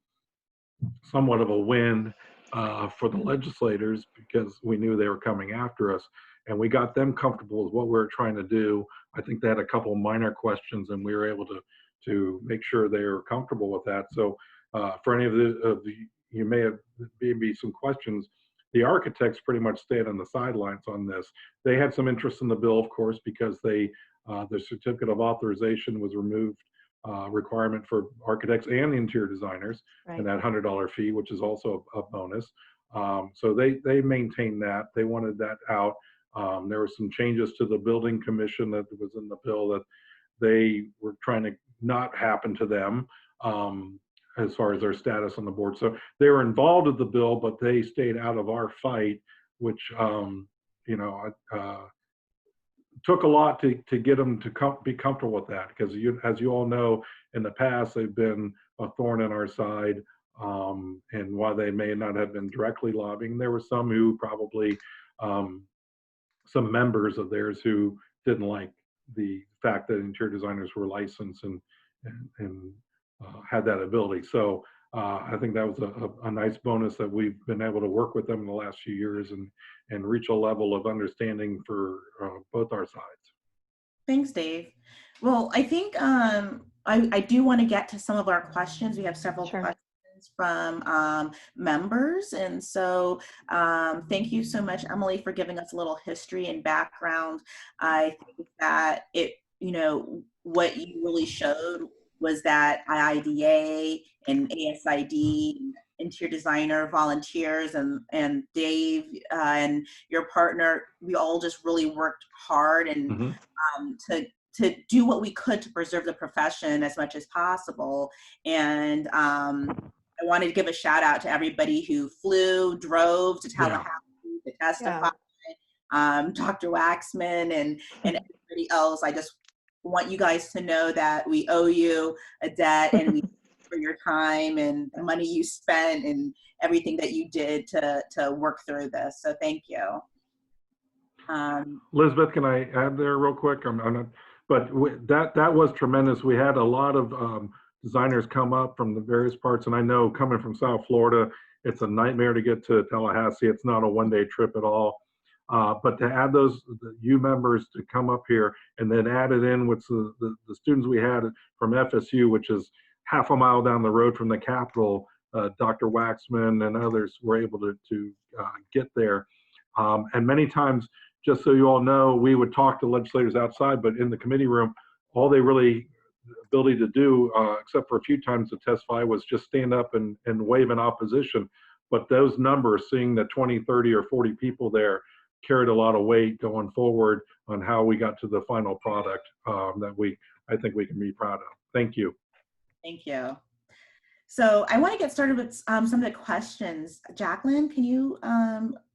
somewhat of a win for the legislators, because we knew they were coming after us, and we got them comfortable with what we were trying to do. I think they had a couple minor questions, and we were able to make sure they were comfortable with that. So for any of the you may have maybe some questions. The architects pretty much stayed on the sidelines on this. They had some interest in the bill, of course, because the certificate of authorization was removed, requirement for architects and the interior designers, and that $100 fee, which is also a bonus. So they maintained that. They wanted that out. There were some changes to the building commission that was in the bill that they were trying to not happen to them. As far as their status on the board. So they were involved with the bill, but they stayed out of our fight, which, took a lot to get them to be comfortable with that. Because as you all know, in the past, they've been a thorn in our side. And while they may not have been directly lobbying, there were some who probably, some members of theirs who didn't like the fact that interior designers were licensed and had that ability. So I think that was a nice bonus that we've been able to work with them in the last few years and reach a level of understanding for both our sides. Thanks, Dave. Well, I think I do want to get to some of our questions. We have several Sure. questions from members. And so thank you so much, Emily, for giving us a little history and background. I think that what you really showed was that IIDA and ASID, interior designer, volunteers, and Dave and your partner, we all just really worked hard and to do what we could to preserve the profession as much as possible. And I wanted to give a shout out to everybody who flew, drove to Tallahassee to testify, Dr. Waxman and everybody else. I just want you guys to know that we owe you a debt, and we for your time and the money you spent and everything that you did to work through this. So thank you. Elizabeth, can I add there real quick? I'm not, but that was tremendous. We had a lot of designers come up from the various parts, and I know coming from South Florida, it's a nightmare to get to Tallahassee. It's not a one-day trip at all. But to add those members to come up here and then add it in with the students we had from FSU, which is half a mile down the road from the Capitol, Dr. Waxman and others were able to get there. And many times, just so you all know, we would talk to legislators outside, but in the committee room, all they really ability to do, except for a few times to testify, was just stand up and wave in opposition. But those numbers, seeing the 20, 30, or 40 people there, carried a lot of weight going forward on how we got to the final product that I think we can be proud of. Thank you. Thank you. So I want to get started with some of the questions. Jacqueline, can you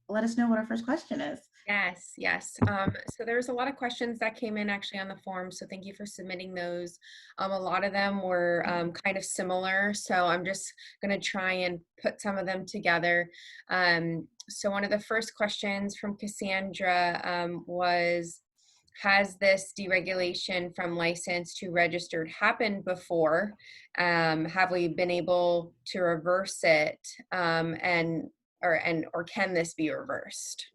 let us know what our first question is? Yes. So there's a lot of questions that came in actually on the form. So thank you for submitting those. A lot of them were kind of similar. So I'm just going to try and put some of them together. So one of the first questions from Cassandra was, has this deregulation from licensed to registered happened before? Have we been able to reverse it? Or can this be reversed?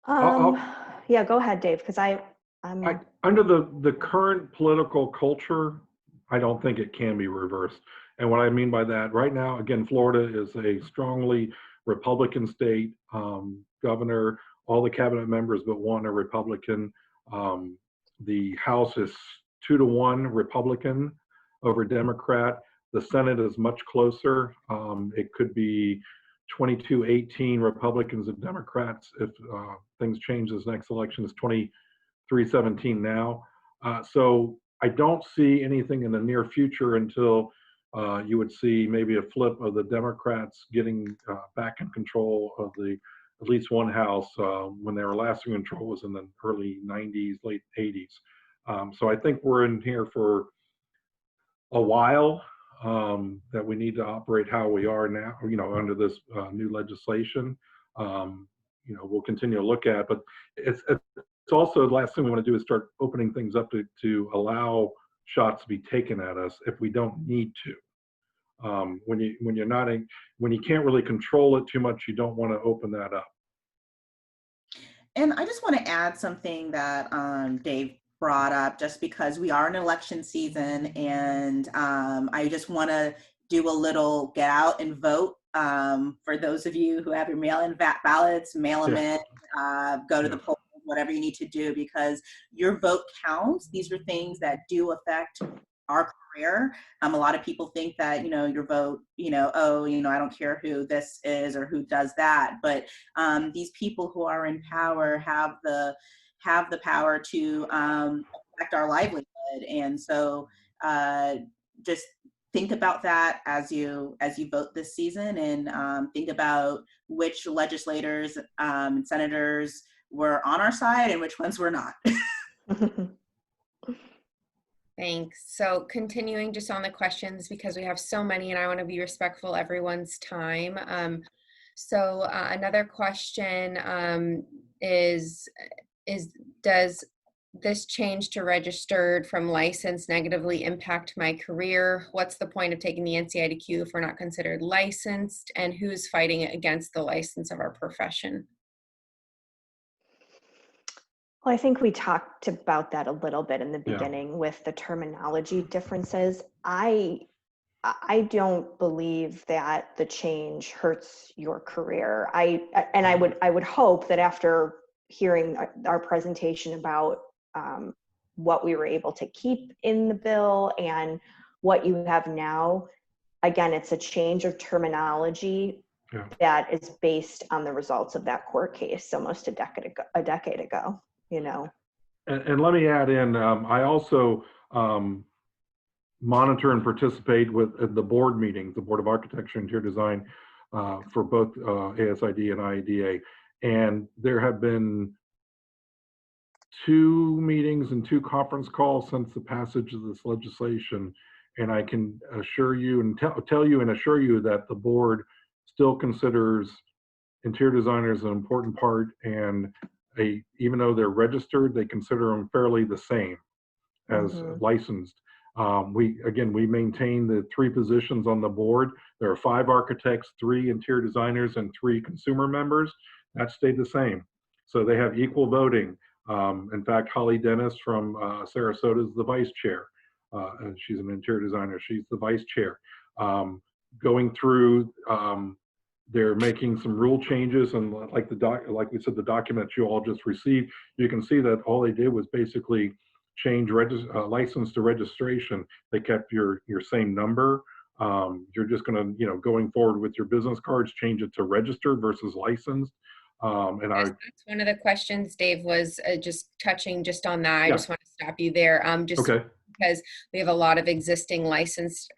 Yeah, go ahead, Dave, because under the current political culture, I don't think it can be reversed. And what I mean by that, right now, again, Florida is a strongly Republican state. Governor, all the cabinet members but one are Republican. The House is 2-to-1 Republican over Democrat. The Senate is much closer. It could be 22-18 Republicans and Democrats if things change this next election. Is 23-17 now. So I don't see anything in the near future until you would see maybe a flip of the Democrats getting back in control of at least one house. When they were last in control was in the early 90s, late 80s. So I think we're in here for a while. That we need to operate how we are now, under this new legislation. We'll continue to look at, but it's also the last thing we want to do is start opening things up to allow shots to be taken at us if we don't need to. When you can't really control it too much, you don't want to open that up. And I just want to add something that Dave brought up, just because we are in election season, and I just want to do a little get out and vote for those of you who have your mail-in ballots, mail them in, go to the polls, whatever you need to do, because your vote counts. These are things that do affect our career. A lot of people think that, your vote, I don't care who this is or who does that, but these people who are in power have the power to affect our livelihood. And so just think about that as you vote this season, and think about which legislators and senators were on our side and which ones were not. Thanks. So continuing just on the questions, because we have so many and I want to be respectful of everyone's time. Another question is does this change to registered from licensed negatively impact my career? What's the point of taking the NCIDQ if we're not considered licensed? And who's fighting against the license of our profession? Well, I think we talked about that a little bit in the Yeah. beginning with the terminology differences. I don't believe that the change hurts your career. I would hope that after hearing our presentation about what we were able to keep in the bill and what you have now, again, it's a change of terminology that is based on the results of that court case almost a decade ago, you know. And let me add in, I also monitor and participate with the board meetings, the Board of Architecture and Interior Design, for both ASID and IADA. And there have been 2 meetings and 2 conference calls since the passage of this legislation. And I can assure you and tell you and assure you that the board still considers interior designers an important part, and even though they're registered, they consider them fairly the same as licensed. We maintain the 3 positions on the board. There are 5 architects, 3 interior designers, and 3 consumer members. That stayed the same. So they have equal voting. In fact, Holly Dennis from Sarasota is the vice chair. And she's an interior designer. She's the vice chair. Going through, they're making some rule changes, and like we said, the document you all just received, you can see that all they did was basically change license to registration. They kept your same number. You're just going to, going forward with your business cards, change it to registered versus licensed. That's one of the questions, Dave, was just touching just on that. I just want to stop you there. Because we have a lot of existing licensed,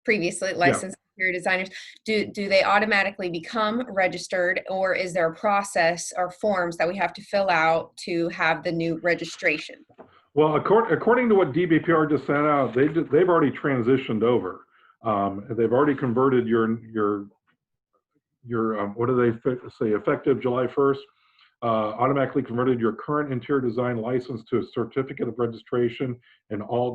previously licensed interior designers. Do they automatically become registered, or is there a process or forms that we have to fill out to have the new registration? Well, according to what DBPR just sent out, they've already transitioned over. They've already converted your what do they say, effective July 1st, automatically converted your current interior design license to a certificate of registration, and all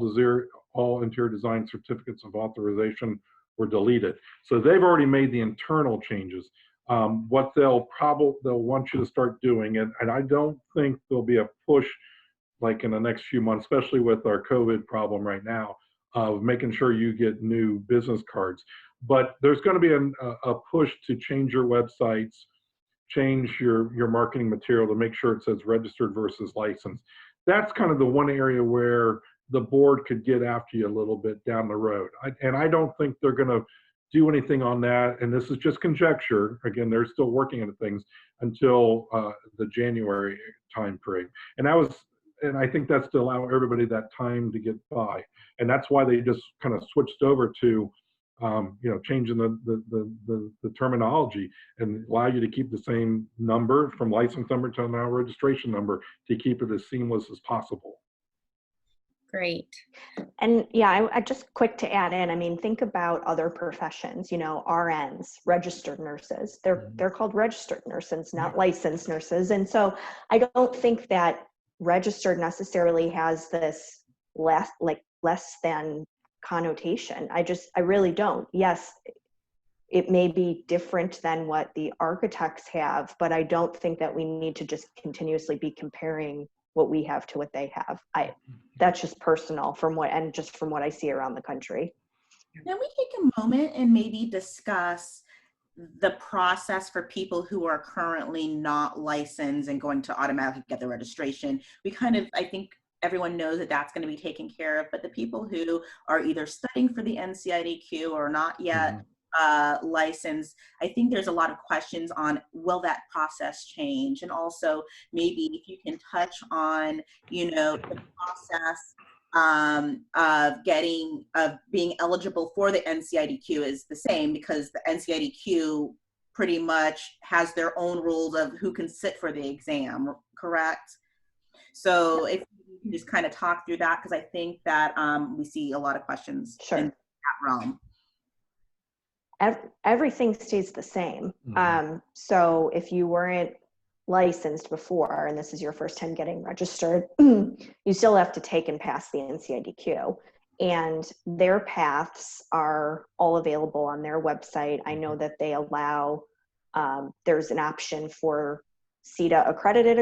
interior design certificates of authorization were deleted. So they've already made the internal changes. What they'll want you to start doing, and I don't think there'll be a push like in the next few months, especially with our COVID problem right now, of making sure you get new business cards. But there's going to be a push to change your websites, change your marketing material to make sure it says registered versus licensed. That's kind of the one area where the board could get after you a little bit down the road. I don't think they're going to do anything on that. And this is just conjecture. Again, they're still working on things until the January time frame. And I think that's to allow everybody that time to get by. And that's why they just kind of switched over to, changing the terminology and allow you to keep the same number from license number to now registration number to keep it as seamless as possible. Great. And yeah, I just quick to add in, I mean, think about other professions, RNs, registered nurses. They're called registered nurses, not licensed nurses. And so I don't think that registered necessarily has this less than connotation. I really don't. Yes, it may be different than what the architects have, but I don't think that we need to just continuously be comparing what we have to what they have. That's just personal from what I see around the country. Can we take a moment and maybe discuss the process for people who are currently not licensed and going to automatically get the registration? I think everyone knows that that's going to be taken care of, but the people who are either studying for the NCIDQ or not yet licensed, I think there's a lot of questions on, will that process change? And also maybe if you can touch on, the process of being eligible for the NCIDQ is the same, because the NCIDQ pretty much has their own rules of who can sit for the exam, correct? So if you we can just kind of talk through that, because I think that we see a lot of questions Sure. in that realm. Everything stays the same. Mhm. So if you weren't licensed before, and this is your first time getting registered, you still have to take and pass the NCIDQ. And their paths are all available on their website. I know that they allow, there's an option for CETA accredited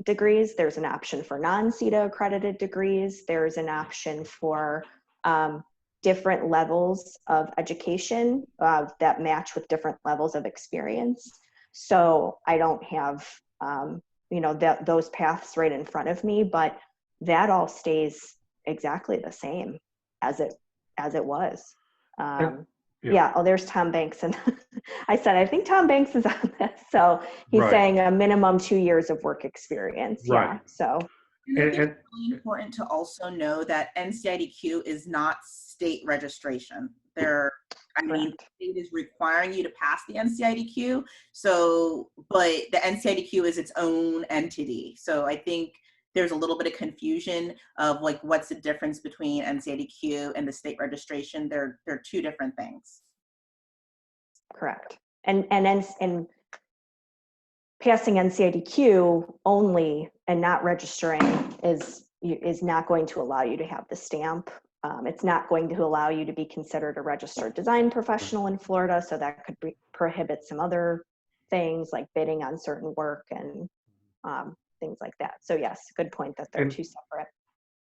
degrees. There's an option for non-CETA accredited degrees. There's an option for different levels of education that match with different levels of experience. So I don't have, those paths right in front of me, but that all stays exactly the same as it was. Yeah. Oh, there's Tom Banks. And I said, I think Tom Banks is on this. So he's Right. saying a minimum 2 years of work experience. Right. Yeah. So. And I think And it's really important to also know that NCIDQ is not state registration. The state is requiring you to pass the NCIDQ. So, but the NCIDQ is its own entity. So I think there's a little bit of confusion of like, what's the difference between NCIDQ and the state registration? They're two different things. Correct. And passing NCIDQ only and not registering is not going to allow you to have the stamp. It's not going to allow you to be considered a registered design professional in Florida. So that could prohibit some other things like bidding on certain work and things like that. So yes, good point that they're two separate.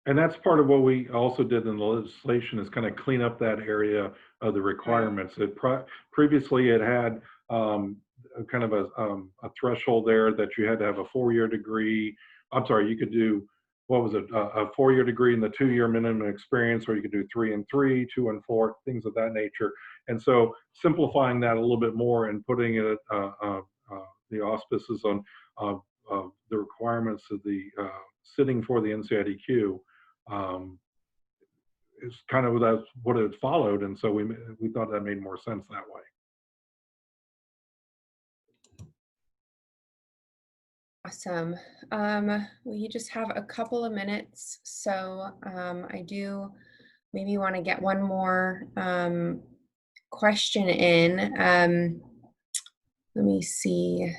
And that's part of what we also did in the legislation, is kind of clean up that area of the requirements. Previously it had kind of a threshold there that you had to have a 4-year degree. I'm sorry, you could do, what was it, a 4-year degree in the 2-year minimum experience, or you could do 3 and 3, 2 and 4, things of that nature. And so simplifying that a little bit more and putting it the auspices on the requirements of the sitting for the NCIDQ is kind of what it followed. And so we thought that made more sense that way. Awesome. We just have a couple of minutes, so I do maybe want to get one more question in. Let me see.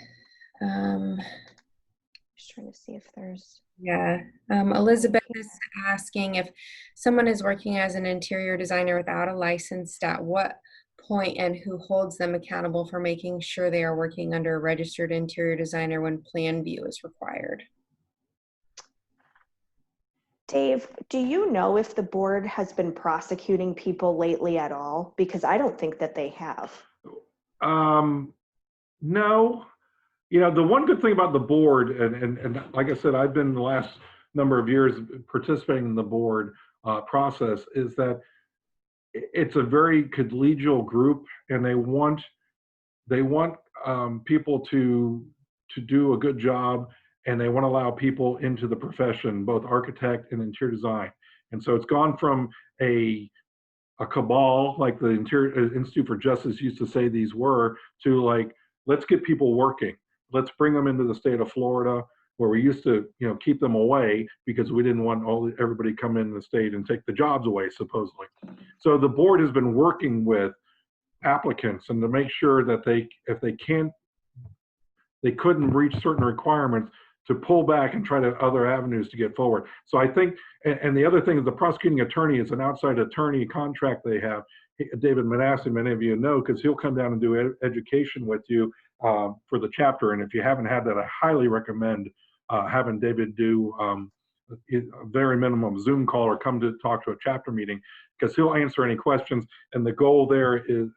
Just trying to see if there's. Yeah. Elizabeth is asking if someone is working as an interior designer without a license, at what point and who holds them accountable for making sure they are working under a registered interior designer when plan view is required? Dave, do you know if the board has been prosecuting people lately at all? Because I don't think that they have. No. The one good thing about the board, and like I said, I've been the last number of years participating in the board process, is that it's a very collegial group, and they want people to do a good job, and they want to allow people into the profession, both architect and interior design. And so it's gone from a cabal, like the Interior Institute for Justice used to say these were, to like, let's get people working. Let's bring them into the state of Florida, where we used to, keep them away because we didn't want everybody come in the state and take the jobs away, supposedly. So the board has been working with applicants and to make sure that if they couldn't reach certain requirements, to pull back and try other avenues to get forward. So I think, and the other thing is the prosecuting attorney is an outside attorney contract they have. David Manassi, many of you know, because he'll come down and do education with you for the chapter. And if you haven't had that, I highly recommend having David do a very minimum Zoom call or come to talk to a chapter meeting, because he'll answer any questions. And the goal there is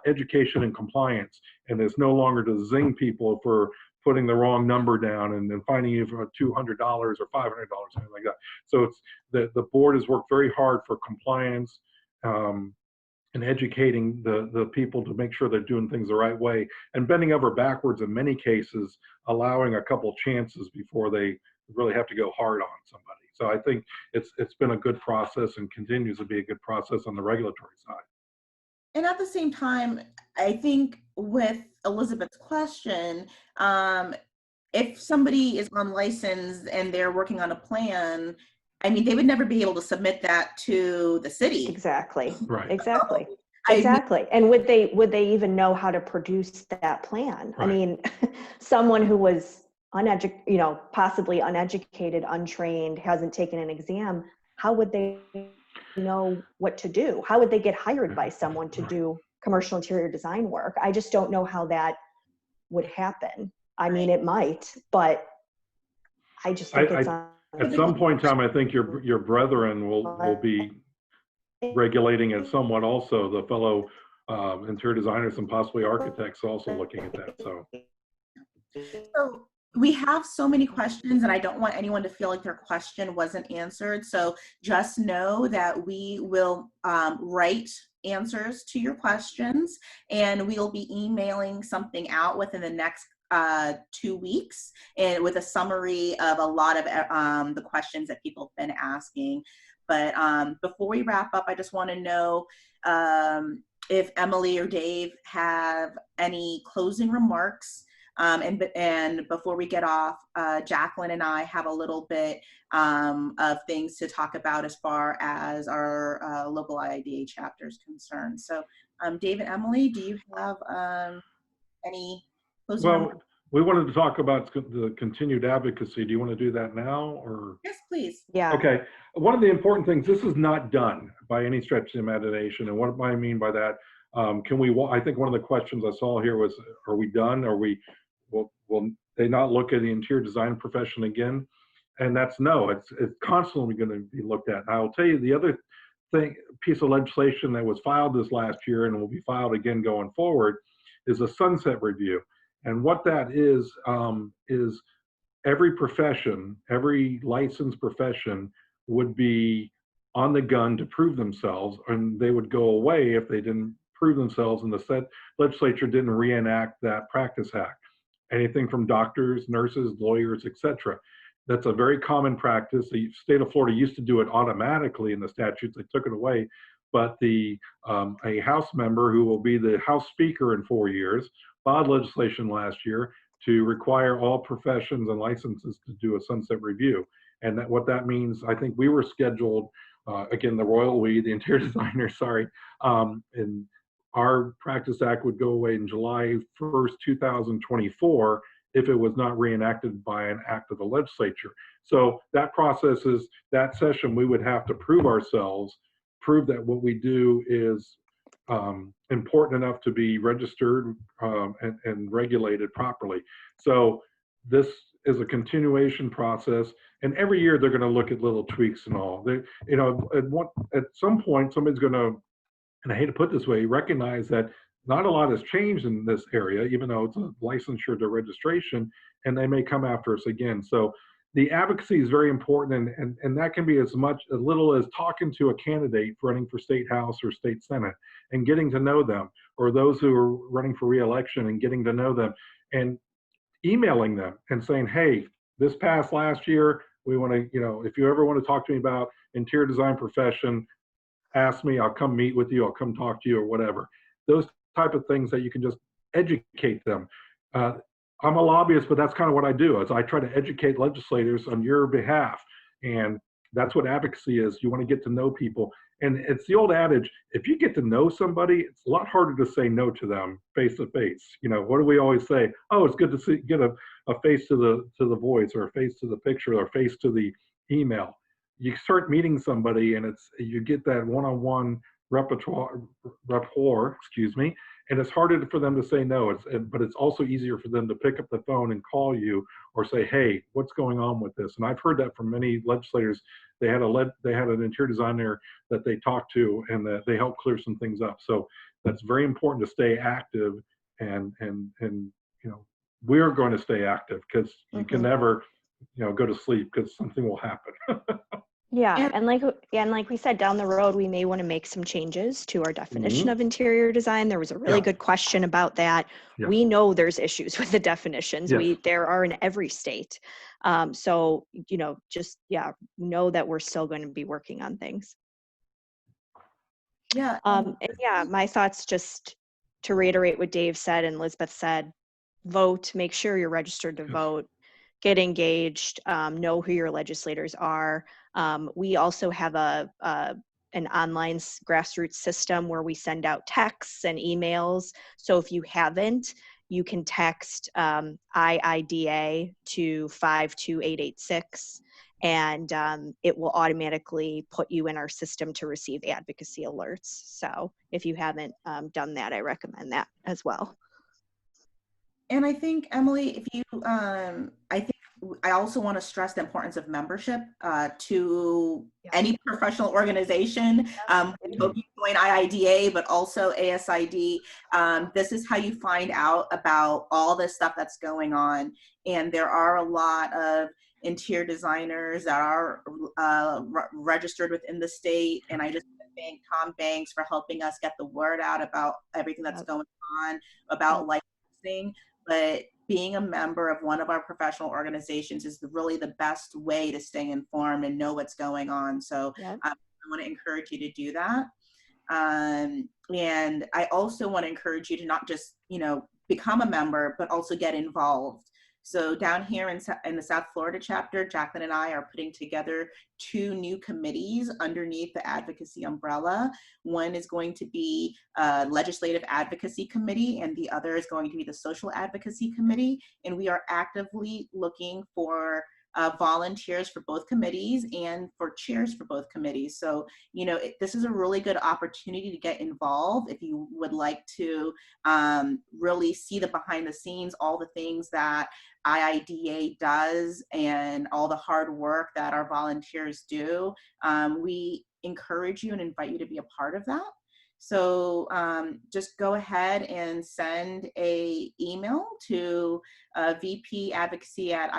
education and compliance. And it's no longer to zing people for putting the wrong number down and then finding you for $200 or $500, something like that. So it's the board has worked very hard for compliance and educating the people to make sure they're doing things the right way, and bending over backwards in many cases, allowing a couple chances before they really have to go hard on somebody. So I think it's been a good process and continues to be a good process on the regulatory side. And at the same time, I think with Elizabeth's question, if somebody is unlicensed and they're working on a plan, I mean, they would never be able to submit that to the city. Exactly. Right. Exactly. I mean, Exactly. And would they even know how to produce that plan? I Right. mean, someone who was possibly uneducated, untrained, hasn't taken an exam, how would they know what to do? How would they get hired by someone to do commercial interior design work? I just don't know how that would happen. I mean, it might, but I just think it's At some point in time, I think your brethren will be regulating it somewhat also, the fellow interior designers and possibly architects also looking at that. So so we have so many questions, and I don't want anyone to feel like their question wasn't answered. So just know that we will write answers to your questions, and we'll be emailing something out within the next 2 weeks, and with a summary of a lot of the questions that people have been asking. But before we wrap up, I just want to know if Emily or Dave have any closing remarks. And before we get off, Jacqueline and I have a little bit of things to talk about as far as our local IIDA chapter is concerned. So Dave and Emily, do you have any closing remarks? well, we wanted to talk about the continued advocacy. Do you want to do that now, or? Yes, please. Yeah. Okay. One of the important things, this is not done by any stretch of the imagination. And what I mean by that, I think one of the questions I saw here was, are we done? Will they not look at the interior design profession again? And that's no, it's constantly going to be looked at. And I'll tell you the other piece of legislation that was filed this last year and will be filed again going forward is a sunset review. And what that is every profession, every licensed profession would be on the gun to prove themselves, and they would go away if they didn't prove themselves and the legislature didn't reenact that practice act. Anything from doctors, nurses, lawyers, etc. That's a very common practice. The state of Florida used to do it automatically in the statutes. They took it away. But a House member who will be the House Speaker in 4 years filed legislation last year to require all professions and licenses to do a sunset review. And what that means, I think we were scheduled, again, the interior designer, sorry, and our practice act would go away in July 1st, 2024, if it was not reenacted by an act of the legislature. So that process is, that session, we would have to prove ourselves, prove that what we do is important enough to be registered and regulated properly. So this is a continuation process, and every year they're going to look at little tweaks and all. At some point, somebody's going to, and I hate to put it this way, recognize that not a lot has changed in this area, even though it's a licensure to registration, and they may come after us again. So the advocacy is very important, and that can be as little as talking to a candidate running for state house or state senate and getting to know them, or those who are running for re-election and getting to know them, and emailing them and saying, hey, this passed last year, we want to, if you ever want to talk to me about interior design profession, ask me, I'll come meet with you, I'll come talk to you, or whatever. Those type of things that you can just educate them. I'm a lobbyist, but that's kind of what I do, is I try to educate legislators on your behalf. And that's what advocacy is. You want to get to know people. And it's the old adage, if you get to know somebody, it's a lot harder to say no to them face to face. What do we always say? Oh, it's good to get a face to the voice, or a face to the picture, or a face to the email. You start meeting somebody and you get that one-on-one rapport, and it's harder for them to say no. But it's also easier for them to pick up the phone and call you or say, hey, what's going on with this? And I've heard that from many legislators. They had an interior designer that they talked to, and that they helped clear some things up. So that's very important to stay active, and we're going to stay active, because you can never go to sleep, because something will happen. Yeah, and like we said, down the road, we may want to make some changes to our definition of interior design. There was a really good question about that. Yeah. We know there's issues with the definitions. Yes. There are in every state. So, just know that we're still going to be working on things. Yeah. My thoughts, just to reiterate what Dave said and Elizabeth said: vote, make sure you're registered to vote. get engaged, know who your legislators are. We also have an online grassroots system where we send out texts and emails. So if you haven't, you can text IIDA to 52886, and it will automatically put you in our system to receive advocacy alerts. So if you haven't done that, I recommend that as well. And I think, Emily, if you, I also want to stress the importance of membership to any professional organization. We hope you join IIDA, but also ASID. This is how you find out about all this stuff that's going on. And there are a lot of interior designers that are registered within the state. And I just thank Tom Banks for helping us get the word out about everything that's going on, about licensing. But being a member of one of our professional organizations is really the best way to stay informed and know what's going on. So I want to encourage you to do that. And I also want to encourage you to not just, become a member, but also get involved. So down here in the South Florida chapter, Jacqueline and I are putting together 2 new committees underneath the advocacy umbrella. One is going to be a legislative advocacy committee, and the other is going to be the social advocacy committee. And we are actively looking for volunteers for both committees and for chairs for both committees. So, this is a really good opportunity to get involved if you would like to really see the behind the scenes, all the things that IIDA does and all the hard work that our volunteers do. We encourage you and invite you to be a part of that. So just go ahead and send a email to VP Advocacy at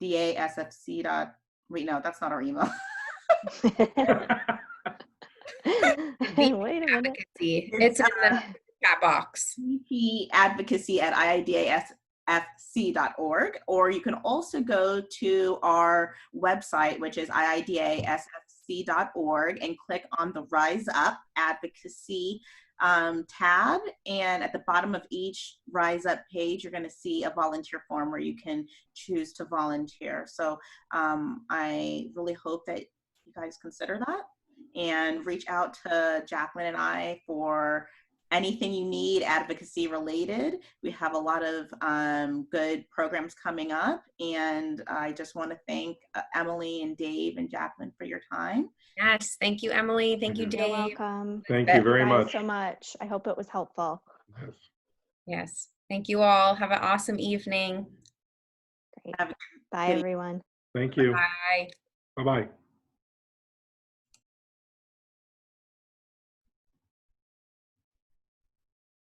IIDASFC. Wait, no, that's not our email. Wait a minute. Advocacy. It's in the chat box. VP Advocacy at IIDASFC.org, or you can also go to our website, which is IIDASFC.org, and click on the Rise Up Advocacy tab. And at the bottom of each Rise Up page, you're going to see a volunteer form where you can choose to volunteer. So I really hope that you guys consider that and reach out to Jacqueline and I for anything you need advocacy related. We have a lot of good programs coming up, and I just want to thank Emily and Dave and Jacqueline for your time. Yes, thank you, Emily. Thank you, Dave. You're welcome. Thank you very much. So much. I hope it was helpful. Yes. Yes, thank you all. Have an awesome evening. Great. Bye, everyone. Thank you. Bye. Bye-bye.